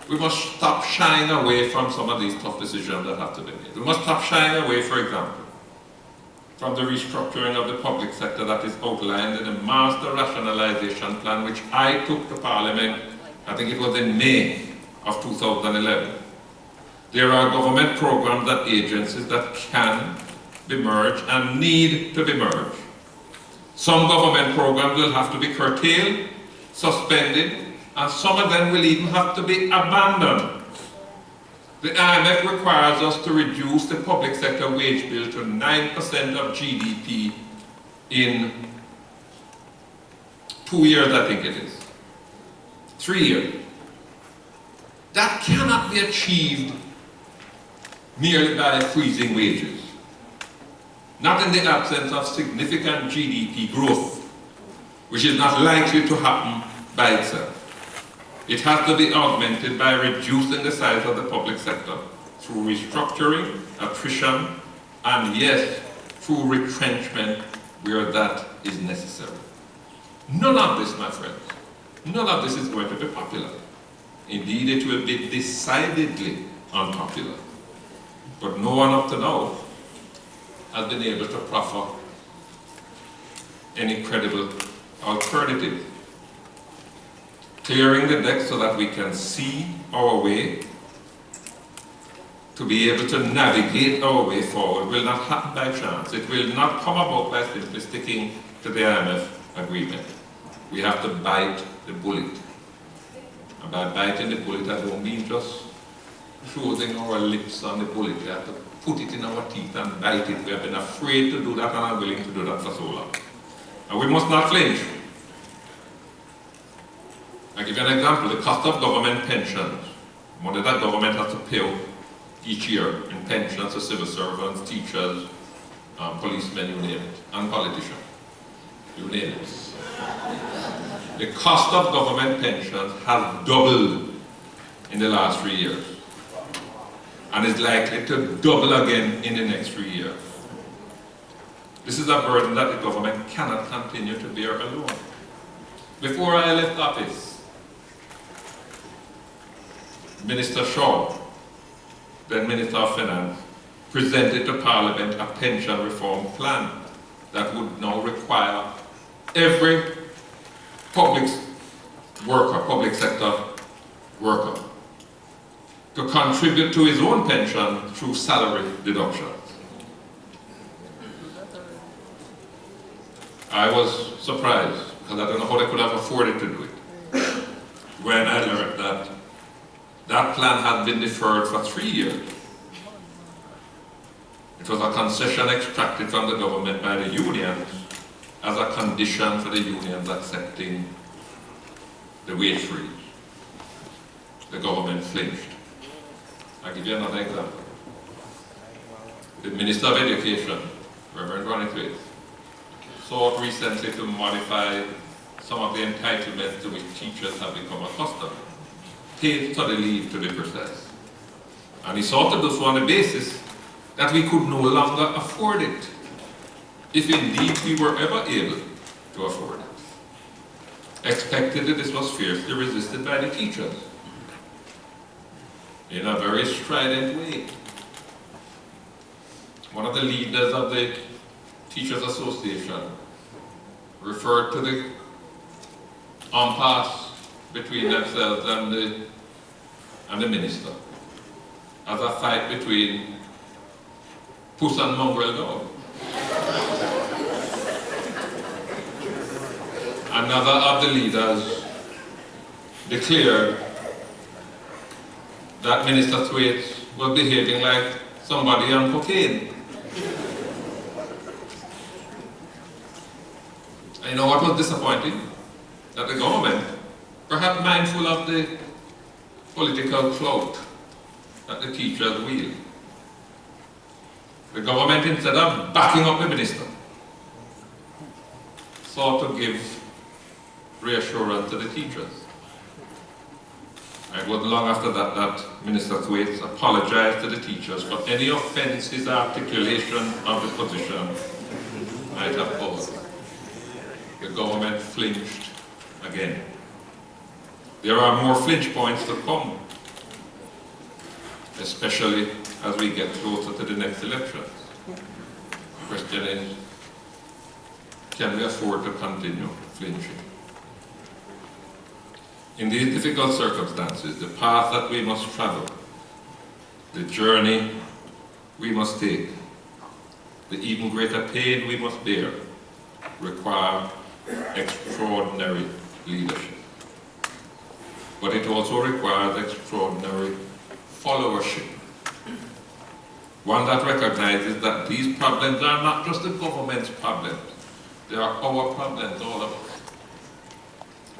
we must stop shying away from some of these tough decisions that have to be made. We must stop shying away, for example, from the restructuring of the public sector that is outlined in the Master Rationalization Plan, which I took to Parliament, I think it was in May of 2011. There are government programs and agencies that can be merged and need to be merged. Some government programs will have to be curtailed, suspended, and some of them will even have to be abandoned. The IMF requires us to reduce the public sector wage bill to 9% of GDP in 2 years, I think it is. 3 years. That cannot be achieved merely by freezing wages. Not in the absence of significant GDP growth, which is not likely to happen by itself. It has to be augmented by reducing the size of the public sector through restructuring, attrition, and yes, through retrenchment where that is necessary. None of this, my friends, none of this is going to be popular. Indeed, it will be decidedly unpopular. But no one up to now has been able to proffer any credible alternative. Clearing the deck so that we can see our way, to be able to navigate our way forward, will not happen by chance. It will not come about by simply sticking to the IMF agreement. We have to bite the bullet. And by biting the bullet, I don't mean just closing our lips on the bullet. We have to put it in our teeth and bite it. We have been afraid to do that and unwilling to do that for so long. And we must not flinch. I'll give you an example. The cost of government pensions, money that government has to pay out each year in pensions to civil servants, teachers, policemen, you name it, and politicians, you name it. The cost of government pensions has doubled in the last 3 years and is likely to double again in the next 3 years. This is a burden that the government cannot continue to bear alone. Before I left office, Minister Shaw, then Minister of Finance, presented to Parliament a pension reform plan that would now require every public sector worker to contribute to his own pension through salary deductions. I was surprised, because I don't know how they could have afforded to do it, when I learned that that plan had been deferred for 3 years. It was a concession extracted from the government by the unions as a condition for the unions accepting the wage freeze. The government flinched. I'll give you another example. The Minister of Education, Reverend Ronnie Thwaites, sought recently to modify some of the entitlements to which teachers have become accustomed. Paid study leave, to be precise. And he sought to do so on the basis that we could no longer afford it, if indeed we were ever able to afford it. Expectedly, this was fiercely resisted by the teachers in a very strident way. One of the leaders of the Teachers Association referred to the impasse between themselves and the minister as a fight between puss and mongrel dog. Another of the leaders declared that Minister Thwaites was behaving like somebody on cocaine. And you know what was disappointing? That the government, perhaps mindful of the political clout that the teachers wield, the government, instead of backing up the minister, sought to give reassurance to the teachers. It wasn't long after that that Minister Thwaites apologized to the teachers for any offense his articulation of the position might have caused. The government flinched again. There are more flinch points to come, especially as we get closer to the next elections. The question is, can we afford to continue flinching? In these difficult circumstances, the path that we must travel, the journey we must take, the even greater pain we must bear, require extraordinary leadership. But it also requires extraordinary followership. One that recognizes that these problems are not just the government's problems, they are our problems, all of us.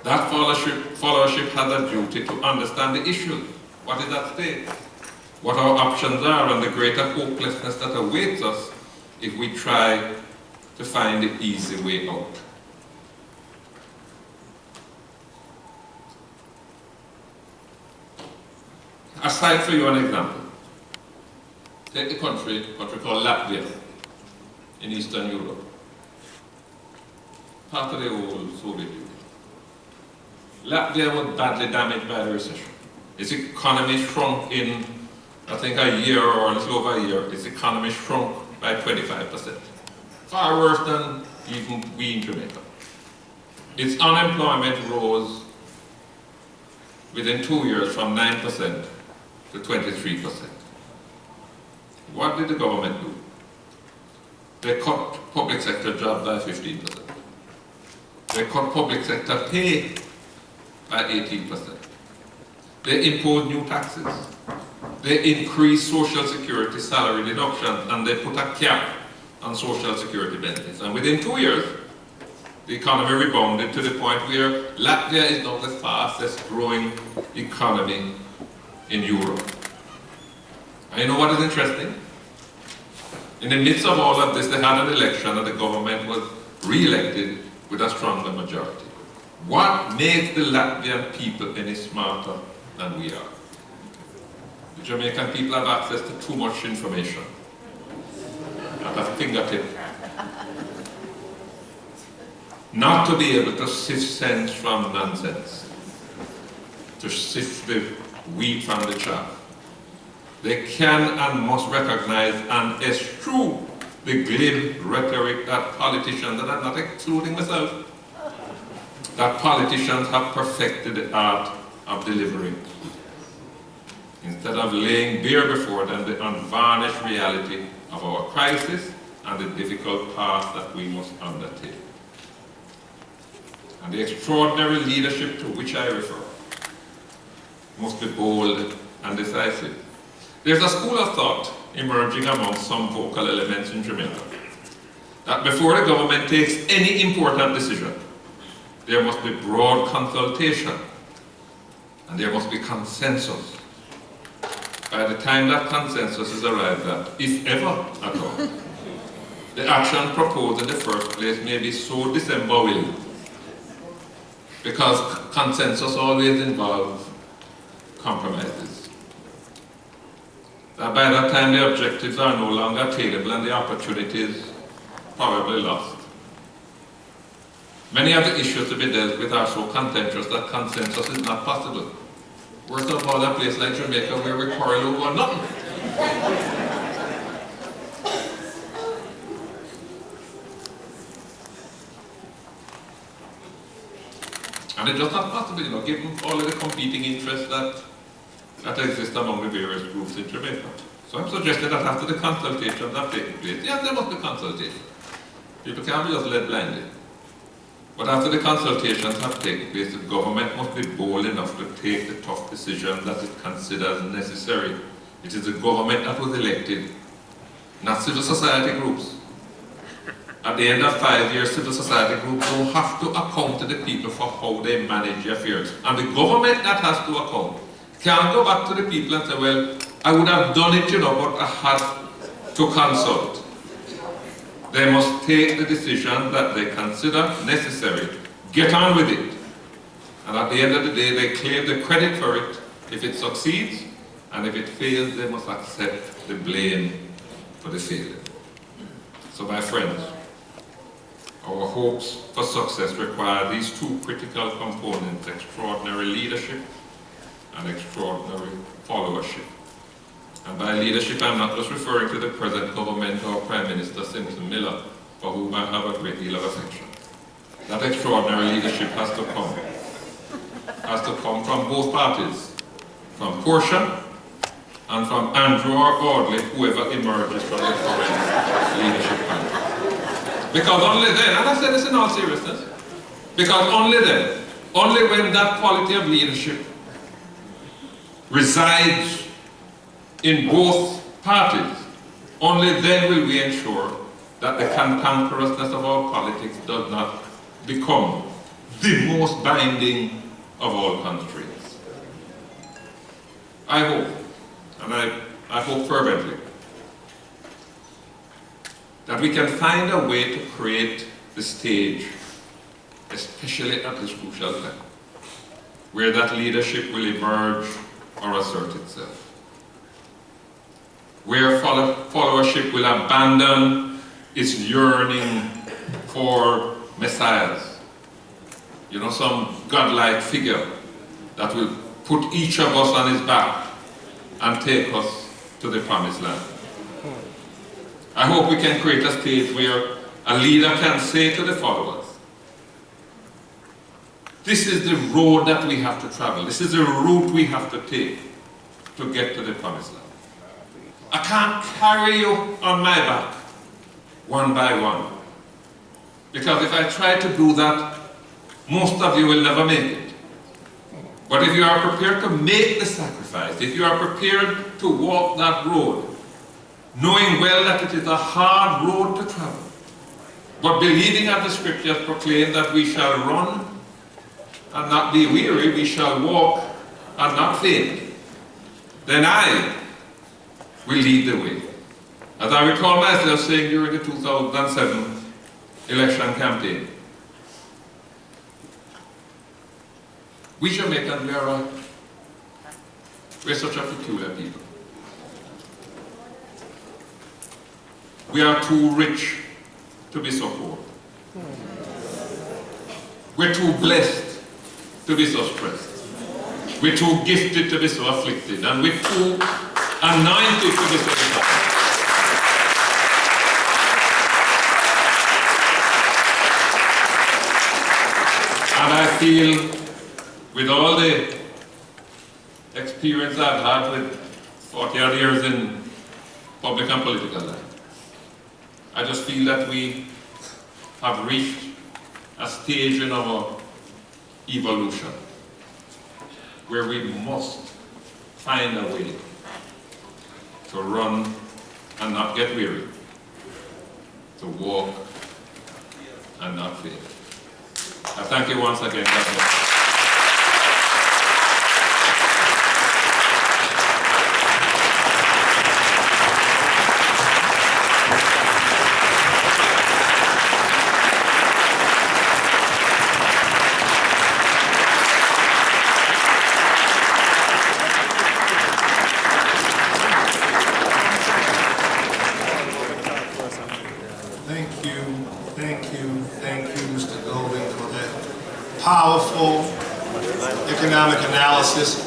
That followership has a duty to understand the issues, what is at stake, what our options are, and the greater hopelessness that awaits us if we try to find the easy way out. I'll cite for you an example. Take a country called Latvia in Eastern Europe, part of the old Soviet Union. Latvia was badly damaged by the recession. Its economy shrunk in, I think, a year or a little over a year. Its economy shrunk by 25%. Far worse than even we in Jamaica. Its unemployment rose within 2 years from 9% to 23%. What did the government do? They cut public sector jobs by 15%. They cut public sector pay by 18%. They imposed new taxes. They increased social security salary deductions, and they put a cap on social security benefits. And within 2 years, the economy rebounded to the point where Latvia is now the fastest growing economy in Europe. And you know what is interesting? In the midst of all of this, they had an election and the government was re-elected with a stronger majority. What makes the Latvian people any smarter than we are? The Jamaican people have access to too much information at a fingertip. Not to be able to sift sense from nonsense, to sift the wheat from the chaff. They can and must recognize and eschew the glib rhetoric that politicians, and I'm not excluding myself, that politicians have perfected the art of delivering, instead of laying bare before them the unvarnished reality of our crisis and the difficult path that we must undertake. And the extraordinary leadership to which I refer must be bold and decisive. There's a school of thought emerging among some vocal elements in Jamaica that before the government takes any important decision, there must be broad consultation and there must be consensus. By the time that consensus is arrived at, if ever at all, the action proposed in the first place may be so December will, because consensus always involves compromises. That by that time the objectives are no longer attainable and the opportunities probably lost. Many of the issues to be dealt with are so contentious that consensus is not possible. Worst of all, a place like Jamaica where we quarrel over nothing. And it's just not possible, given all of the competing interests that exist among the various groups in Jamaica. So I'm suggesting that after the consultations have taken place, yes, there must be consultation. People can't be just led blindly. But after the consultations have taken place, the government must be bold enough to take the tough decision that it considers necessary. It is the government that was elected, not civil society groups. At the end of 5 years, civil society groups will have to account to the people for how they manage their affairs. And the government that has to account can't go back to the people and say, well, I would have done it, but I had to consult. They must take the decision that they consider necessary, get on with it. And at the end of the day, they claim the credit for it if it succeeds, and if it fails, they must accept the blame for the failure. So my friends, our hopes for success require these two critical components: extraordinary leadership and extraordinary followership. And by leadership, I'm not just referring to the present government or Prime Minister Simpson Miller, for whom I have a great deal of affection. That extraordinary leadership has to come from both parties, from Portia and from Andrew or Audley, whoever emerges from the current leadership panel. Because only then, and I say this in all seriousness, because only then, only when that quality of leadership resides in both parties, only then will we ensure that the cantankerousness of our politics does not become the most binding of all constraints. I hope, and I hope fervently, that we can find a way to create the stage, especially at this crucial time, where that leadership will emerge or assert itself, where followership will abandon its yearning for messiahs, some godlike figure that will put each of us on his back and take us to the promised land. I hope we can create a stage where a leader can say to the followers, this is the road that we have to travel. This is the route we have to take to get to the promised land. I can't carry you on my back one by one. Because if I try to do that, most of you will never make it. But if you are prepared to make the sacrifice, if you are prepared to walk that road, knowing well that it is a hard road to travel, but believing that the scriptures proclaim that we shall run and not be weary, we shall walk and not faint, then I will lead the way. As I recall myself saying during the 2007 election campaign, we Jamaicans, we're such a peculiar people. We are too rich to be so poor. We're too blessed to be so stressed. We're too gifted to be so afflicted. And we're too anointed to be so sad. And I feel, with all the experience I've had with 40 odd years in public and political life, I just feel that we have reached a stage in our evolution where we must find a way to run and not get weary, to walk and not fail. I thank you once again. God bless. Powerful economic analysis,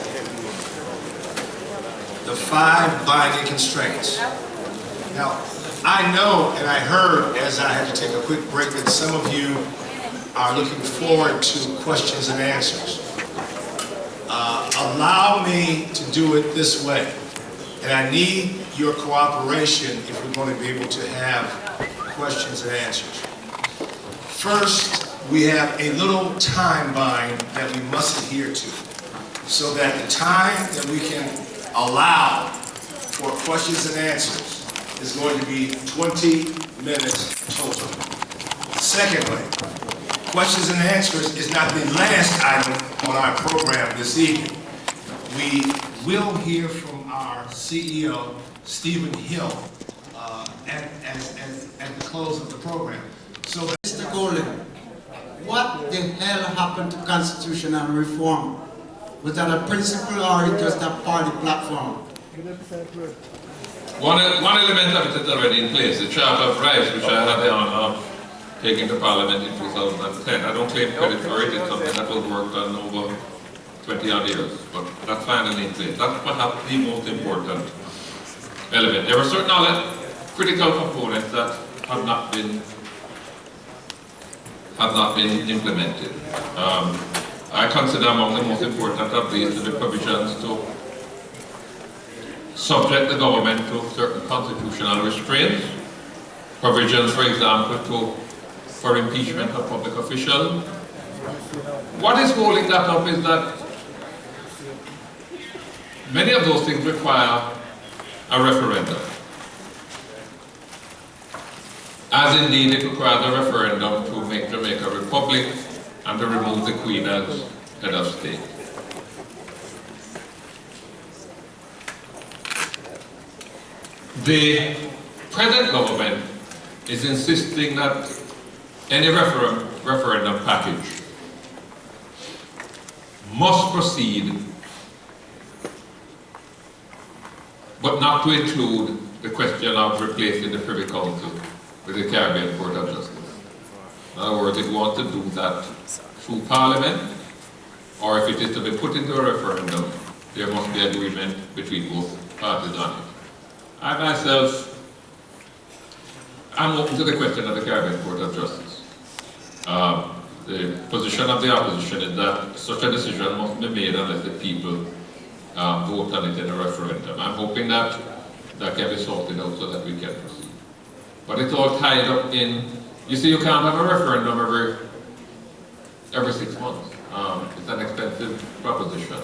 the 5 binding constraints. Now, I know and I heard as I had to take a quick break that some of you are looking forward to questions and answers. Allow me to do it this way, and I need your cooperation if we're going to be able to have questions and answers. First, we have a little time bind that we must adhere to, so that the time that we can allow for questions and answers is going to be 20 minutes total. Secondly, questions and answers is not the last item on our program this evening. We will hear from our CEO, Stephen Hill, at the close of the program. So, Mr. Golden, what the hell happened to constitutional reform? Was that a principle or just a party platform? One element of it is already in place, the Charter of Rights, which I had the honor of taking to Parliament in 2010. I don't claim credit for it, it's something that was worked on over 20 odd years, but that's finally in place. That's perhaps the most important element. There were certain other critical components that have not been implemented. I consider among the most important of these the provisions to subject the government to certain constitutional restraints, provisions, for example, for impeachment of public officials. What is holding that up is that many of those things require a referendum. As indeed it requires a referendum to make Jamaica a republic and to remove the Queen as head of state. The present government is insisting that any referendum package must proceed, but not to include the question of replacing the Privy Council with the Caribbean Court of Justice. In other words, it wants to do that through Parliament, or if it is to be put into a referendum, there must be agreement between both parties on it. I I'm open to the question of the Caribbean Court of Justice. The position of the opposition is that such a decision must be made unless the people vote on it in a referendum. I'm hoping that that can be sorted out so that we can proceed. But it's all tied up in, you see, you can't have a referendum every 6 months. It's an expensive proposition.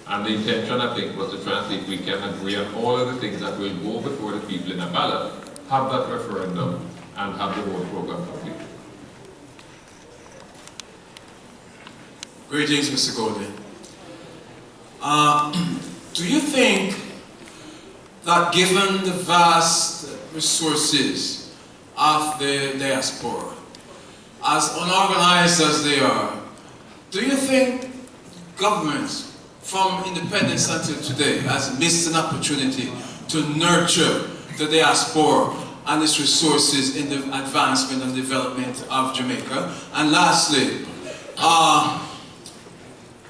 And the intention, I think, was to try and see if we can agree on all of the things that will go before the people in a ballot, have that referendum, and have the whole program complete. Greetings, Mr. Goldie. Do you think that given the vast resources of the diaspora, as unorganized as they are, do you think governments from independence until today has missed an opportunity to nurture the diaspora and its resources in the advancement and development of Jamaica? And lastly,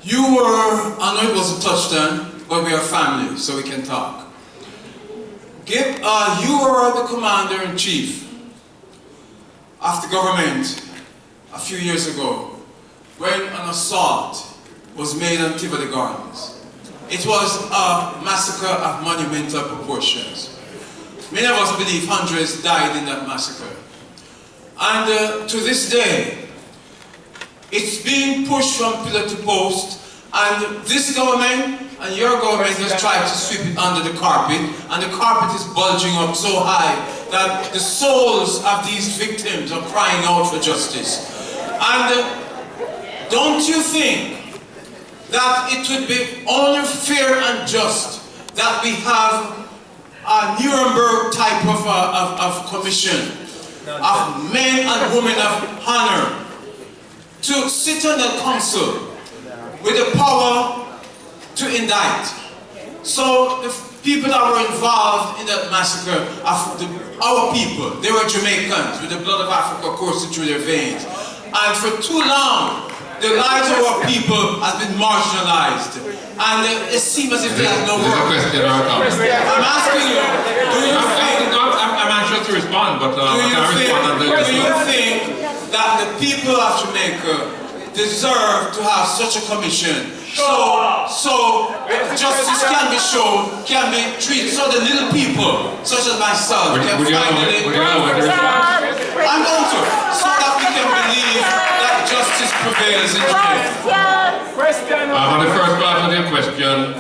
you were, I know it wasn't touched on, but we are family, so we can talk. You were the commander-in-chief of the government a few years ago when an assault was made on Tivoli Gardens. It was a massacre of monumental proportions. Many of us believe hundreds died in that massacre. And to this day, it's being pushed from pillar to post, and this government and your government has tried to sweep it under the carpet, and the carpet is bulging up so high that the souls of these victims are crying out for justice. And don't you think that it would be only fair and just that we have a Nuremberg type of commission of men and women of honor to sit on the council with the power to indict? So the people that were involved in that massacre, our people, they were Jamaicans with the blood of Africa coursing through their veins. And for too long, the lives of our people have been marginalized. And it seems as if they have no work. I'm asking you, do you think... I'm anxious to respond, but I can't respond. Do you think that the people of Jamaica deserve to have such a commission? So justice can be shown, can be treated, so the little people, such as myself, can finally... I'm going to, so that we can believe that justice prevails in Jamaica. On the first part of your question,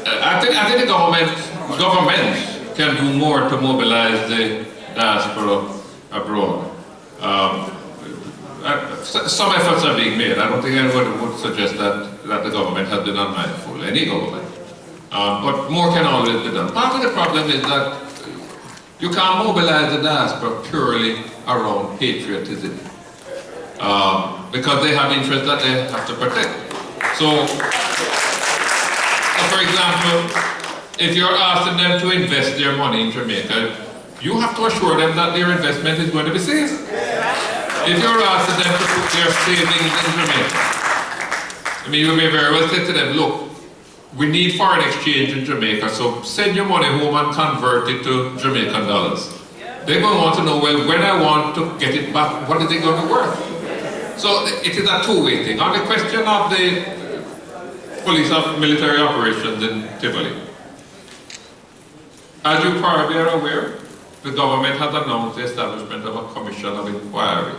I think the government can do more to mobilize the diaspora abroad. Some efforts are being made. I don't think anyone would suggest that the government has been unmindful, any government. But more can always be done. Part of the problem is that you can't mobilize the diaspora purely around patriotism. Because they have interests that they have to protect. So for example, if you're asking them to invest their money in Jamaica, you have to assure them that their investment is going to be safe. If you're asking them to put their savings in Jamaica, I mean, you may very well say to them, look, we need foreign exchange in Jamaica, so send your money home and convert it to Jamaican dollars. They're going to want to know, well, when I want to get it back, what is it going to be worth? So it is a two-way thing. On the question of the police military operations in Tivoli, as you probably are aware, the government has announced the establishment of a commission of inquiry.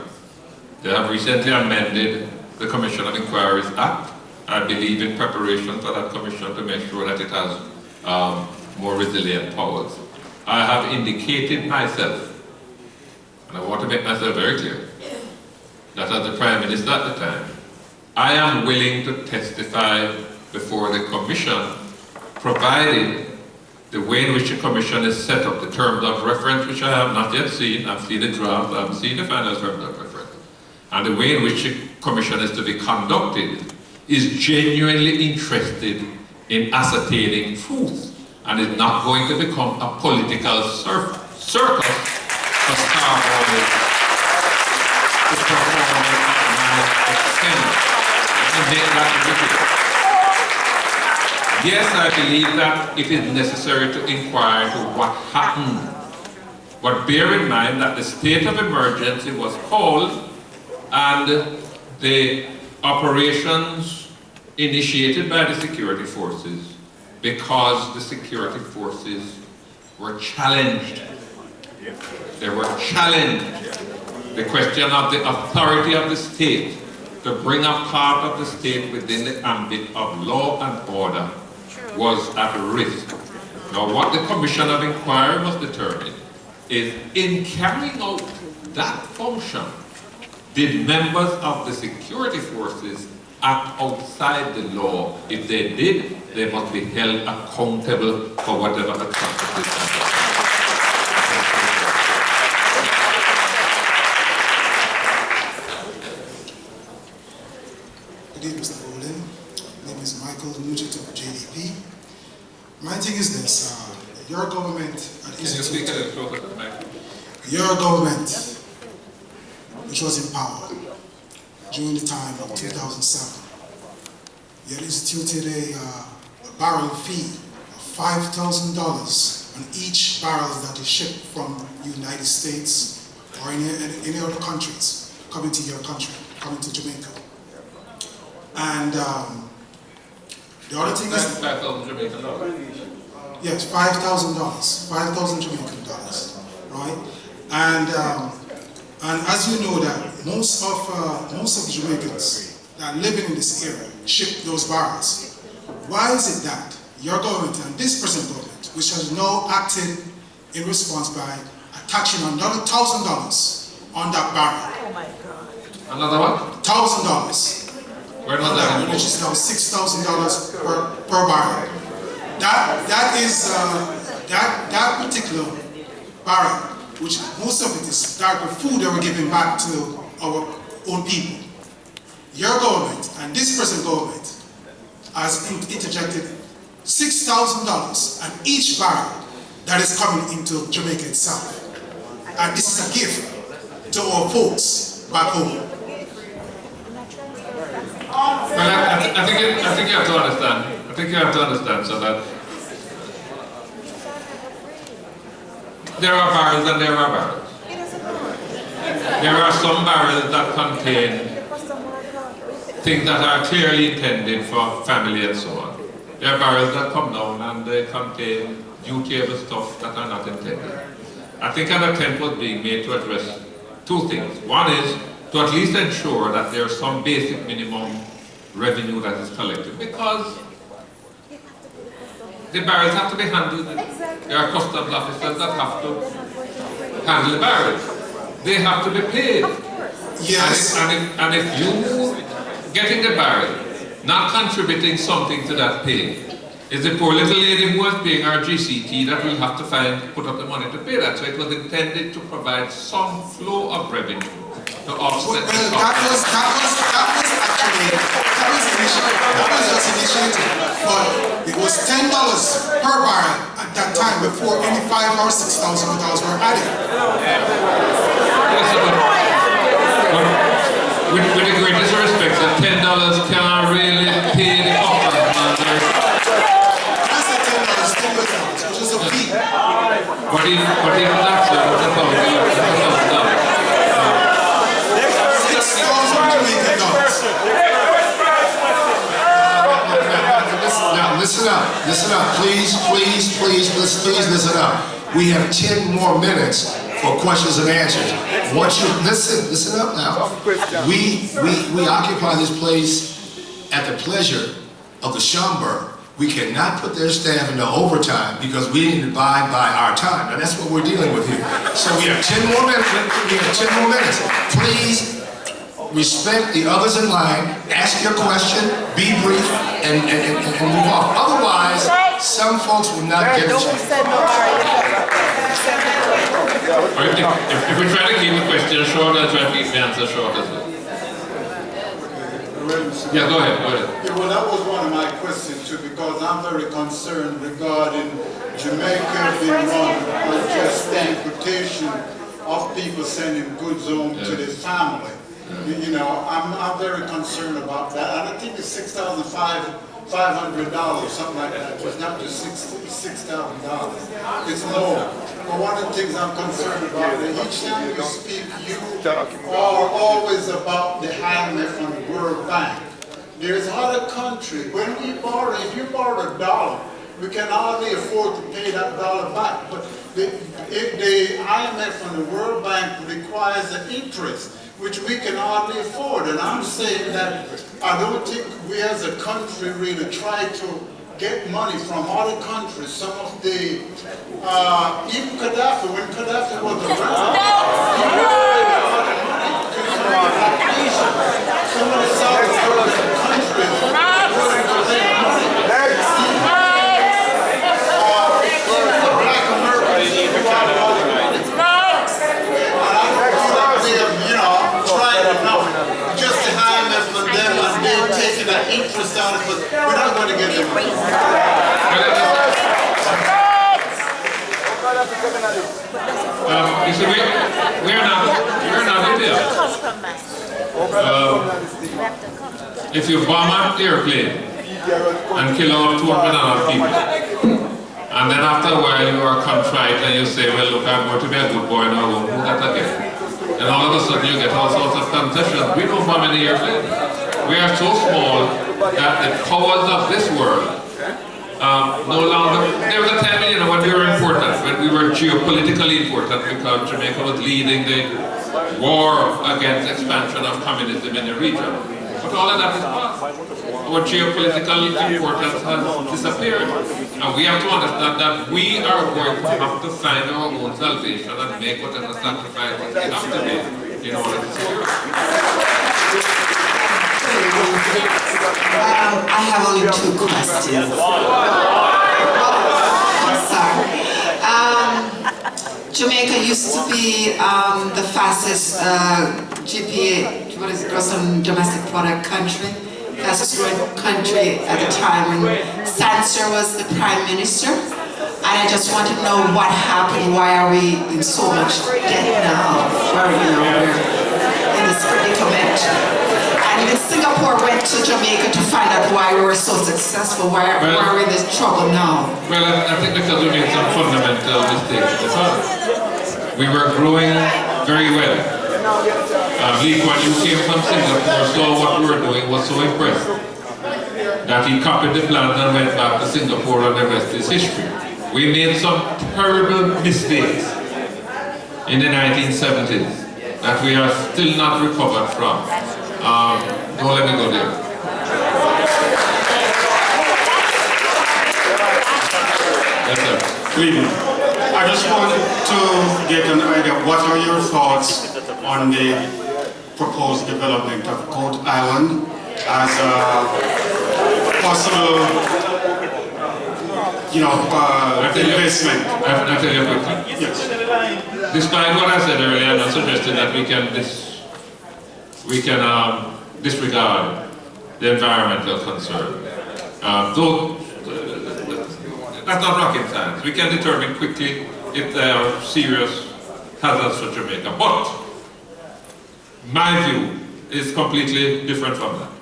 They have recently amended the Commission of Inquiries Act, I believe, in preparation for that commission to make sure that it has more resilient powers. I have indicated myself, and I want to make myself very clear, that as the Prime Minister at the time, I am willing to testify before the Commission, provided the way in which the Commission is set up, the terms of reference, which I have not yet seen. I've seen the draft, I haven't seen the final terms of reference. And the way in which the Commission is to be conducted is genuinely interested in ascertaining truth, and is not going to become a political circus for starboard to perform at my expense and make that difficult. Yes, I believe that it is necessary to inquire into what happened But bear in mind that the state of emergency was called and the operations initiated by the security forces because the security forces were challenged. They were challenged. The question of the authority of the state to bring a part of the state within the ambit of law and order was at risk. Now, what the Commission of Inquiry must determine is, in carrying out that function, did members of the security forces act outside the law? If they did, they must be held accountable for whatever atrocities they did. Good evening, Mr. Bolin. My name is Michael Nugent of JDP. My thing is this, your government your government, which was in power during the time of 2007, you had instituted a barrel fee of $5,000 on each barrel that is shipped from the United States or any other countries coming to your country, coming to Jamaica. And the other thing is... $5,000 Jamaican dollars? Yes, $5,000. 5,000 Jamaican dollars, right? And as you know that most of the Jamaicans that are living in this area ship those barrels. Why is it that your government and this present government, which has now acted in response by attaching another $1,000 on that barrel? Oh my God. Another what? $1,000. Where was that? Which is now $6,000 per barrel. That particular barrel, which most of it is dark food that we're giving back to our own people. Your government and this present government has interjected $6,000 on each barrel that is coming into Jamaica itself. And this is a gift to our folks back home. Well, I think you have to understand. I think you have to understand so that there are barrels and there are barrels. There are some barrels that contain things that are clearly intended for family and so on. There are barrels that come down and they contain dutiable stuff that are not intended. I think an attempt was being made to address two things. One is to at least ensure that there is some basic minimum revenue that is collected, because the barrels have to be handled. There are customs officers that have to handle the barrels. They have to be paid. Yes. And if you getting the barrel, not contributing something to that pay, is the poor little lady who was paying our GCT that will have to put up the money to pay that. So it was intended to provide some flow of revenue to offset the cost. That was just initiated, but it was $10 per barrel at that time before any $5,000 or $6,000 were added. With the greatest respect, the $10 cannot really pay the offer. That's the $10, which is a fee. But even that, sir, that's $1,000. $6,000 Jamaican dollars. Now listen up, please listen up. We have 10 more minutes for questions and answers. Once you listen up now. We occupy this place at the pleasure of the Schomburg. We cannot put their staff into overtime because we didn't abide by our time. Now that's what we're dealing with here. So we have 10 more minutes. Please respect the others in line, ask your question, be brief, and move on. Otherwise, some folks will not get a chance. If we try to keep the question short, I'll try to keep the answer short as well. Yeah, go ahead. Yeah, well, that was one of my questions too, because I'm very concerned regarding Jamaica being run on just the importation of people sending goods home to their family. You know, I'm very concerned about that. And I think it's $6,500 $500, something like that. It's not just $6,000. It's more. But one of the things I'm concerned about is each time you speak, you are always about the IMF and the World Bank. There's other countries, when we borrow, if you borrow $1, we can hardly afford to pay that dollar back. But the IMF and the World Bank requires an interest, which we can hardly afford. And I'm saying that I don't think we as a country really try to get money from other countries. Some of the, even Gaddafi, when Gaddafi was around, he provided a lot of money to the nation. Some of the South American countries were willing to lend money. The black Americans provide a lot of money. And I don't feel like we have, tried enough. Just the IMF and them, and they're taking an interest out of it. We're not going to get them. You see, we're not India. If you bomb an airplane and kill off 200 people, and then after a while you are contrite and you say, well, look, I'm going to be a good boy and I won't do that again. And all of a sudden you get all sorts of concessions. We don't bomb any airplanes. We are so small that the powers of this world no longer. There was a time, when we were important, when we were geopolitically important, because Jamaica was leading the war against expansion of communism in the region. But all of that is past. Our geopolitical importance has disappeared. And we have to understand that we are going to have to find our own salvation and make whatever sacrifice we have to make in order to secure it. I have only 2 questions. I'm sorry. Jamaica used to be the fastest GPA, what is it, gross domestic product country, fastest growing country at the time when Sanser was the prime minister. And I just want to know what happened. Why are we in so much debt now? Or, we're in this predicament. And even Singapore went to Jamaica to find out why we were so successful. Why are we in this trouble now? Well, I think because we made some fundamental mistakes at the time. We were growing very well. Lee Kuan Yew came from Singapore, saw what we were doing, was so impressed that he copied the plans and went back to Singapore, and the rest is history. We made some terrible mistakes in the 1970s that we are still not recovered from. Don't let me go there. Yes, sir. Cleveland. I just wanted to get an idea, what are your thoughts on the proposed development of Goat Island as a possible, investment? I'll tell you quickly. Yes. Despite what I said earlier, I'm not suggesting that we can disregard the environmental concern. Though that's not rocket science. We can determine quickly if there are serious hazards for Jamaica. But my view is completely different from that.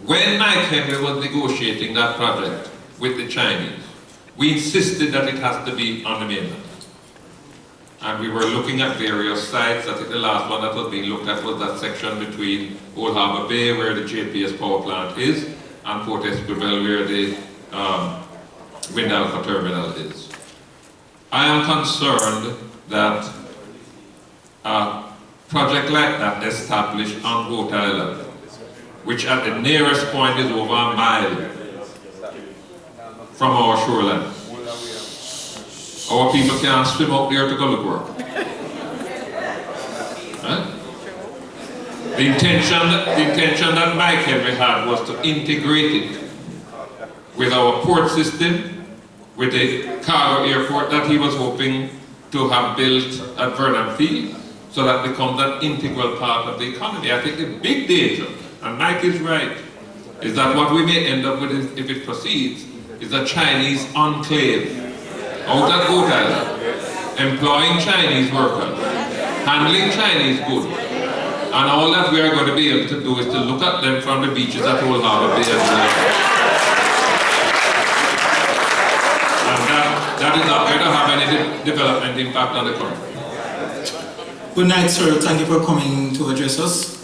When Mike Henry was negotiating that project with the Chinese, we insisted that it has to be on the mainland. And we were looking at various sites. I think the last one that was being looked at was that section between Old Harbour Bay, where the JPS power plant is, and Port Esquivel, where the Wind Alpha terminal is. I am concerned that a project like that established on Goat Island, which at the nearest point is over a mile from our shoreline. Our people can't swim out there to go look work. Right? The intention that Mike Henry had was to integrate it with our port system, with the cargo airport that he was hoping to have built at Vernon Field, so that it becomes an integral part of the economy. I think the big danger, and Mike is right, is that what we may end up with, if it proceeds, is a Chinese enclave out at Goat Island, employing Chinese workers, handling Chinese goods, And all that we are going to be able to do is to look at them from the beaches at Old Harbor Bay. And that is not going to have any development impact on the country. Good night, sir. Thank you for coming to address us.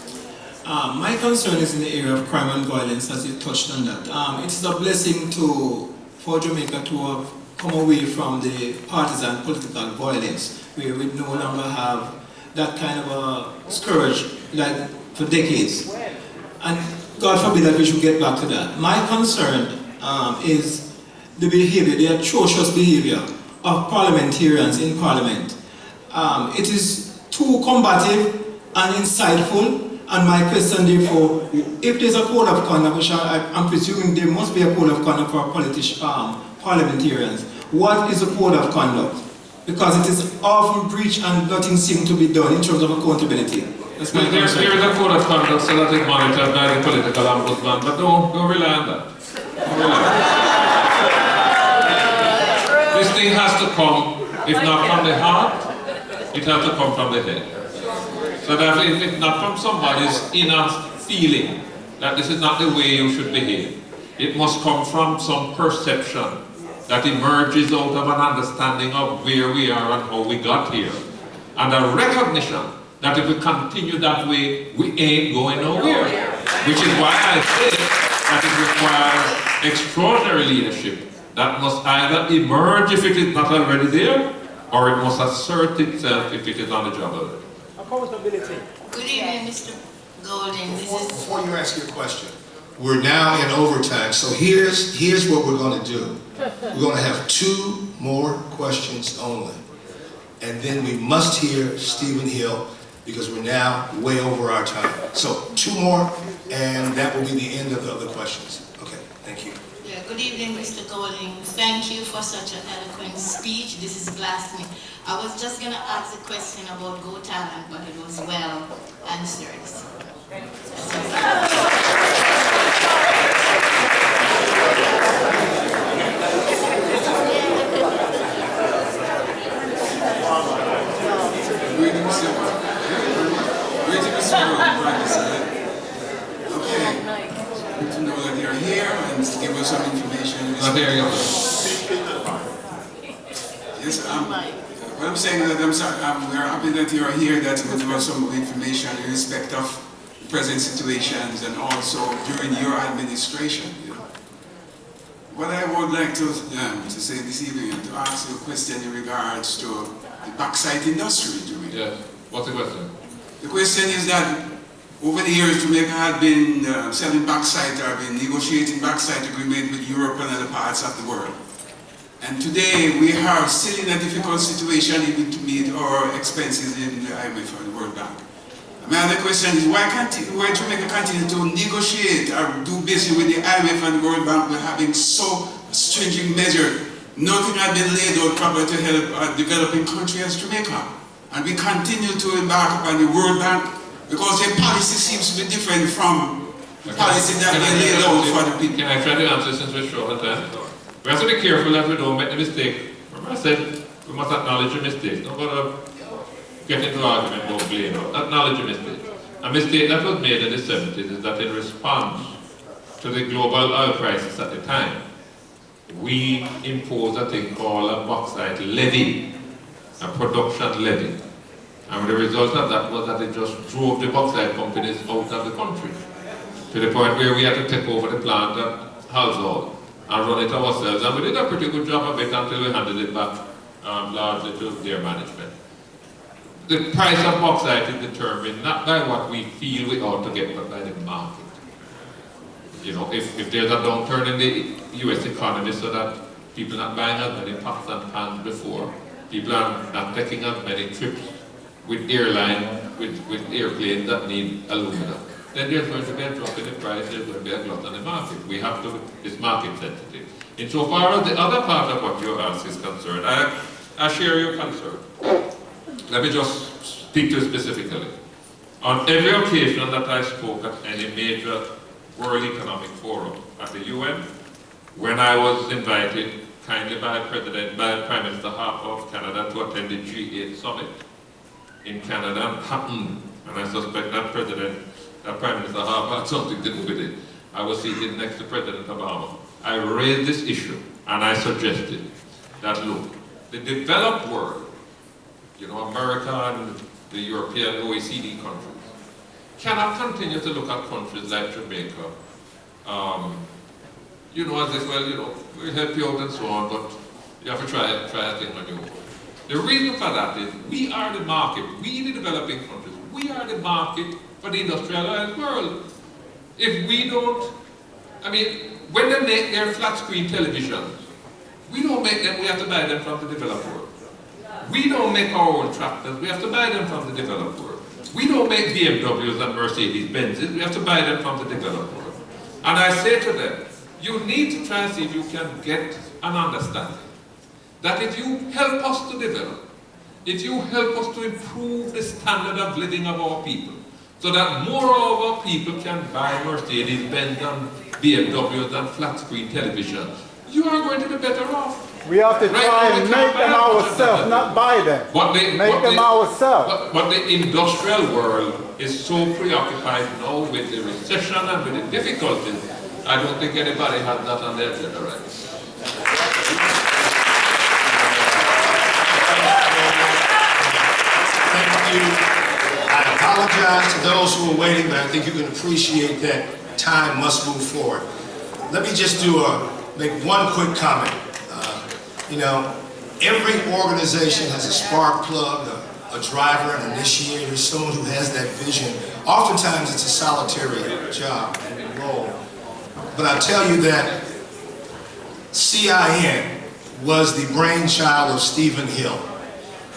My concern is in the area of crime and violence, as you touched on that. It is a blessing for Jamaica to have come away from the partisan political violence, where we no longer have that kind of a scourge like for decades. And God forbid that we should get back to that. My concern is the behavior, the atrocious behavior of parliamentarians in Parliament. It is too combative and insightful, and my question therefore, if there's a code of conduct, which I'm presuming there must be a code of conduct for parliamentarians, what is a code of conduct? Because it is often breached and nothing seems to be done in terms of accountability. That's my concern. There is a code of conduct so that is monitored by the political ombudsman, but don't rely on that. Don't rely on that. This thing has to come, if not from the heart, it has to come from the head. So that if it's not from somebody's inner feeling that this is not the way you should behave, it must come from some perception that emerges out of an understanding of where we are and how we got here. And a recognition that if we continue that way, we ain't going nowhere. Which is why I say that it requires extraordinary leadership that must either emerge if it is not already there, or it must assert itself if it is on the job already. Accountability. Good evening, Mr. Golding. Before you ask your question, we're now in overtime, so here's what we're going to do. We're going to have 2 more questions only. And then we must hear Stephen Hill, because we're now way over our time. So 2 more, and that will be the end of the other questions. Okay, thank you. Yeah, good evening, Mr. Golding. Thank you for such an eloquent speech. This is blasphemy. I was just going to ask a question about Go Talent, but it was well answered. Okay, good to know that you're here and to give us some information. There you go. Yes, what I'm saying is that we are happy that you are here, that you will give us some information in respect of present situations and also during your administration. You know. What I would like to say this evening and to ask you a question in regards to the bauxite industry in Jamaica. Yes. What's the question? The question is that over the years Jamaica had been selling bauxite or been negotiating bauxite agreement with Europe and other parts of the world. And today we are still in a difficult situation even to meet our expenses in the IMF or the World Bank. My other question is why Jamaica continue to negotiate or do business with the IMF and the World Bank with having so stringent measure? Nothing had been laid out properly to help a developing country as Jamaica. And we continue to embark upon the World Bank because their policy seems to be different from the policy that they laid out for the people. Can I try to answer since we're short on time? We have to be careful that we don't make the mistake. Remember I said we must acknowledge a mistake. Don't go to get into argument about blame. Acknowledge a mistake. A mistake that was made in the 70s is that in response to the global oil crisis at the time, we imposed a thing called a bauxite levy, a production levy. And the result of that was that it just drove the bauxite companies out of the country to the point where we had to take over the plant at Halsall and run it ourselves. And we did a pretty good job of it until we handed it back largely to their management. The price of bauxite is determined not by what we feel we ought to get, but by the market. You know, if there's a downturn in the US economy so that people are not buying as many pots and pans before, people are not taking as many trips with with airplanes that need aluminum, then there's going to be a drop in the price, there's going to be a glut on the market. We have to, it's market sensitive. Insofar as the other part of what you ask is concerned, I share your concern. Let me just speak to it specifically. On every occasion that I spoke at any major World Economic Forum, at the UN, when I was invited kindly by Prime Minister Harper of Canada to attend the G8 summit in Canada, and happened and I suspect that Prime Minister Harper had something to do with it. I was seated next to President Obama. I raised this issue, and I suggested that, look, the developed world, you know, America and the European OECD countries, cannot continue to look at countries like Jamaica, you know, as if, well, you know, we'll help you out and so on, but you have to try a thing on your own. The reason for that is we are the market, we the developing countries, we are the market for the industrialized world. If we don't, I mean, when they make their flat screen televisions, we don't make them, we have to buy them from the developed world. We don't make our own tractors, we have to buy them from the developed world. We don't make BMWs and Mercedes-Benzes, we have to buy them from the developed world. And I say to them, you need to try and see if you can get an understanding that if you help us to develop, if you help us to improve the standard of living of our people, so that more of our people can buy Mercedes-Benz and BMWs and flat-screen television, you are going to be better off. We have to try and make them ourselves, not buy them. Make them ourselves. But the industrial world is so preoccupied now with the recession and with the difficulties, I don't think anybody has that on their agenda right. Thank you. I apologize to those who are waiting, but I think you can appreciate that time must move forward. Let me just make one quick comment. You know, every organization has a spark plug, a driver, an initiator, someone who has that vision. Oftentimes it's a solitary job and role. But I tell you that CIN was the brainchild of Stephen Hill.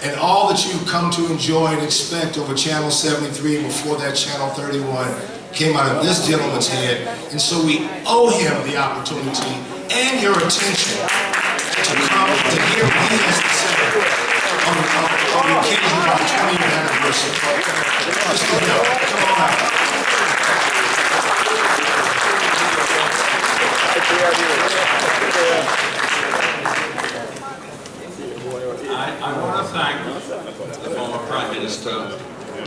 And all that you've come to enjoy and expect over Channel 73 and before that Channel 31 came out of this gentleman's head. And so we owe him the opportunity and your attention to come to hear what he has to say on the occasion of our 20th anniversary. Mr. Hill, come on out. I want to thank the former Prime Minister.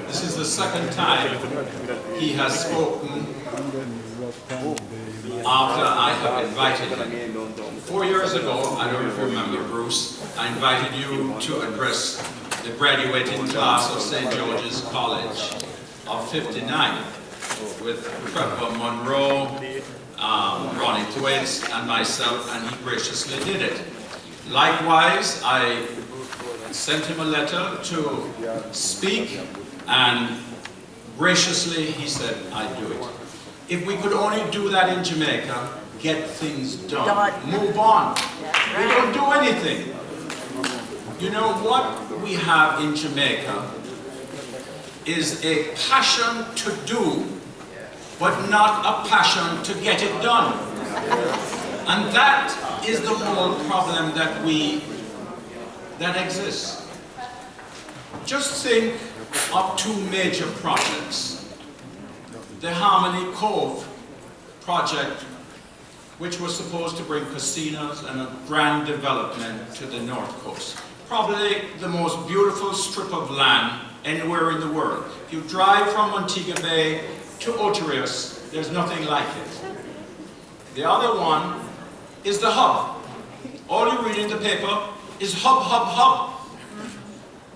This is the second time he has spoken after I have invited him. 4 years ago, I don't know if you remember, Bruce, I invited you to address the graduating class of St. George's College of '59 with Trevor Monroe, Ronnie Thwaites, and myself, and he graciously did it. Likewise, I sent him a letter to speak, and graciously he said, I'd do it. If we could only do that in Jamaica, get things done, move on. We don't do anything. You know, what we have in Jamaica is a passion to do, but not a passion to get it done. And that is the whole problem that exists. Just think of two major projects. The Harmony Cove project, which was supposed to bring casinos and a grand development to the North Coast. Probably the most beautiful strip of land anywhere in the world. If you drive from Montego Bay to Oterius, there's nothing like it. The other one is the hub. All you read in the paper is hub, hub, hub.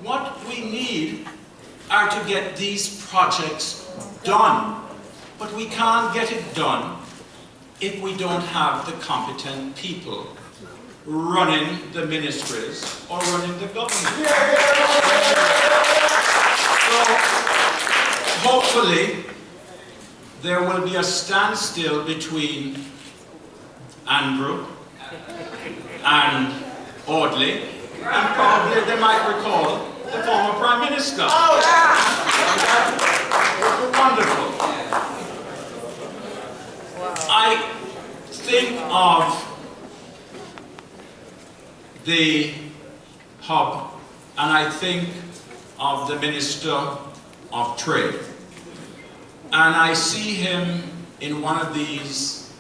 What we need are to get these projects done. But we can't get it done if we don't have the competent people running the ministries or running the government. So, hopefully, there will be a standstill between Andrew and Audley, and probably they might recall the former Prime Minister. Oh, yeah. Wonderful. I think of the hub, and I think of the Minister of Trade. And I see him in one of these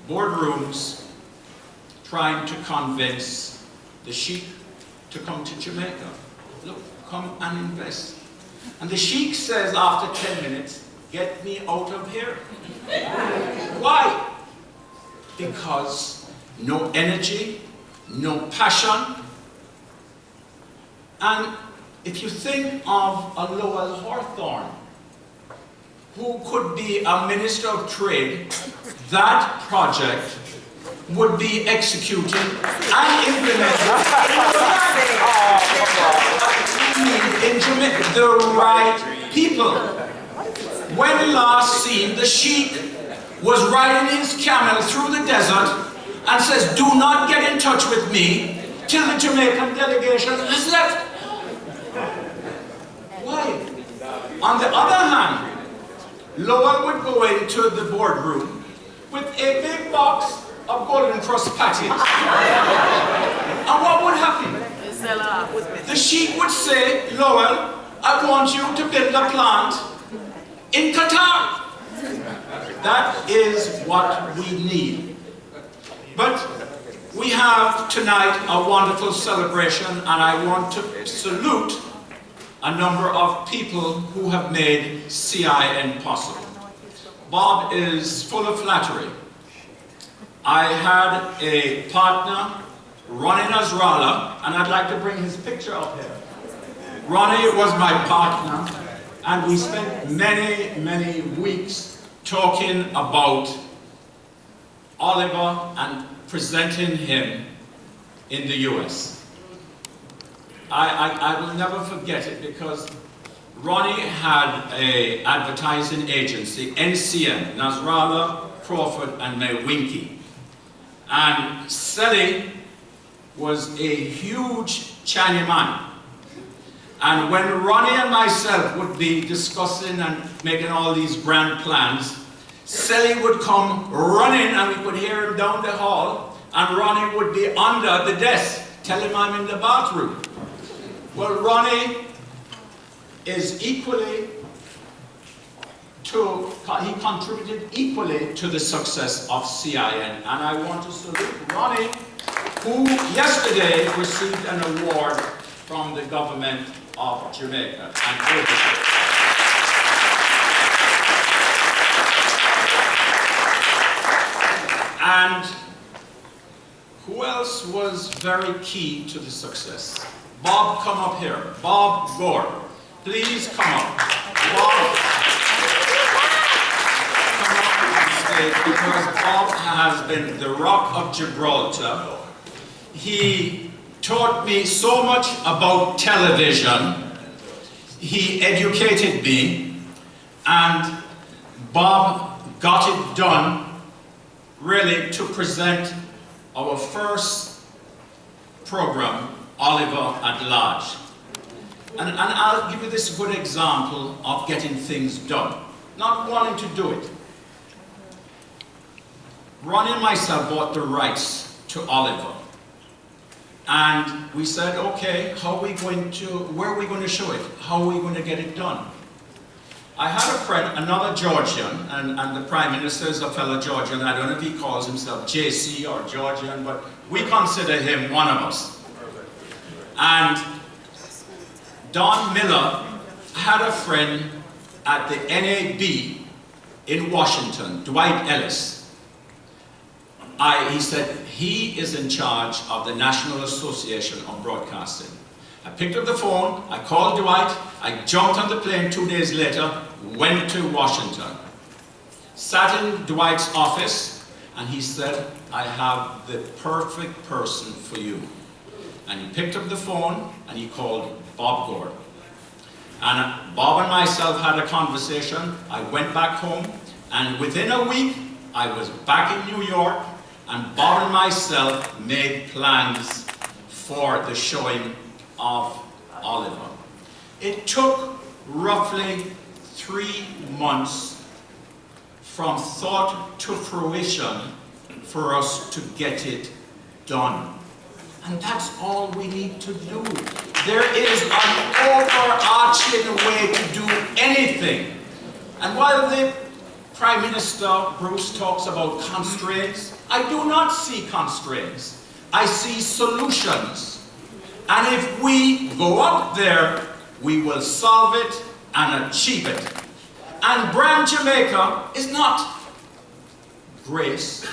boardrooms trying to convince the sheik to come to Jamaica. Look, come and invest. And the sheik says after 10 minutes, get me out of here. Why? Because no energy, no passion. And if you think of a Lowell Hawthorne, who could be a Minister of Trade, that project would be executed and implemented in Jamaica. The right people. When last seen, the sheik was riding his camel through the desert and says, do not get in touch with me till the Jamaican delegation has left. Why? On the other hand, Lowell would go into the boardroom with a big box of Golden Crust patties. And what would happen? The sheik would say, Lowell, I want you to build a plant in Qatar. That is what we need. But we have tonight a wonderful celebration, and I want to salute a number of people who have made CIN possible. Bob is full of flattery. I had a partner, Ronnie Nasrallah, and I'd like to bring his picture up here. Ronnie was my partner, and we spent many, many weeks talking about Oliver and presenting him in the US. I will never forget it because Ronnie had an advertising agency, NCN, Nasrallah, Crawford, and Mewinky. And Sally was a huge Chinese man. And when Ronnie and myself would be discussing and making all these grand plans, Sally would come running and we could hear him down the hall, and Ronnie would be under the desk, tell him I'm in the bathroom. Well, Ronnie is equally he contributed equally to the success of CIN. And I want to salute Ronnie, who yesterday received an award from the government of Jamaica. And who else was very key to the success? Bob, come up here. Bob Gore. Please come up. Bob, come up on stage because Bob has been the Rock of Gibraltar. He taught me so much about television. He educated me, and Bob got it done really to present our first program, Oliver at Large. And I'll give you this good example of getting things done, not wanting to do it. Ronnie and myself bought the rights to Oliver. And we said, okay, where are we going to show it? How are we going to get it done? I had a friend, another Georgian, and the Prime Minister is a fellow Georgian. I don't know if he calls himself JC or Georgian, but we consider him one of us. And Don Miller had a friend at the NAB in Washington, Dwight Ellis. He said he is in charge of the National Association of Broadcasting. I picked up the phone, I called Dwight, I jumped on the plane 2 days later, went to Washington. Sat in Dwight's office, and he said, I have the perfect person for you. And he picked up the phone, and he called Bob Gore. And Bob and myself had a conversation. I went back home, and within a week, I was back in New York, and Bob and myself made plans for the showing of Oliver. It took roughly 3 months from thought to fruition for us to get it done. And that's all we need to do. There is an overarching way to do anything. And while the Prime Minister Bruce talks about constraints, I do not see constraints. I see solutions. And if we go up there, we will solve it and achieve it. And Brand Jamaica is not grace,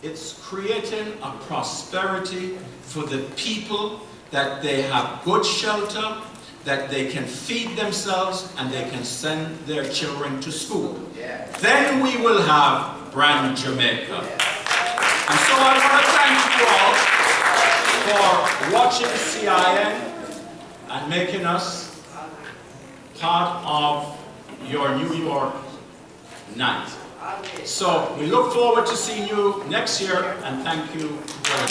it's creating a prosperity for the people, that they have good shelter, that they can feed themselves, and they can send their children to school. Then we will have Brand Jamaica. And so I want to thank you all for watching CIN and making us part of your New York night. So we look forward to seeing you next year, and thank you very much.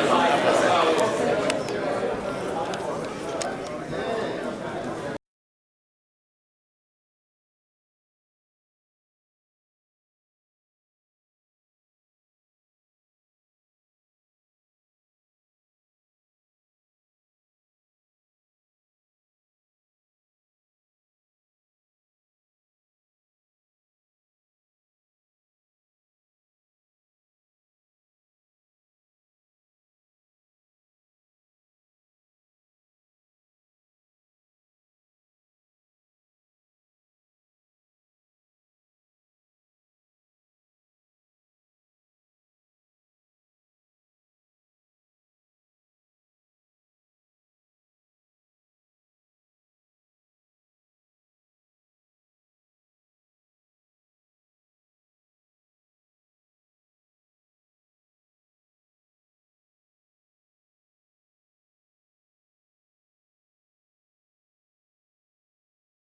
Thank you.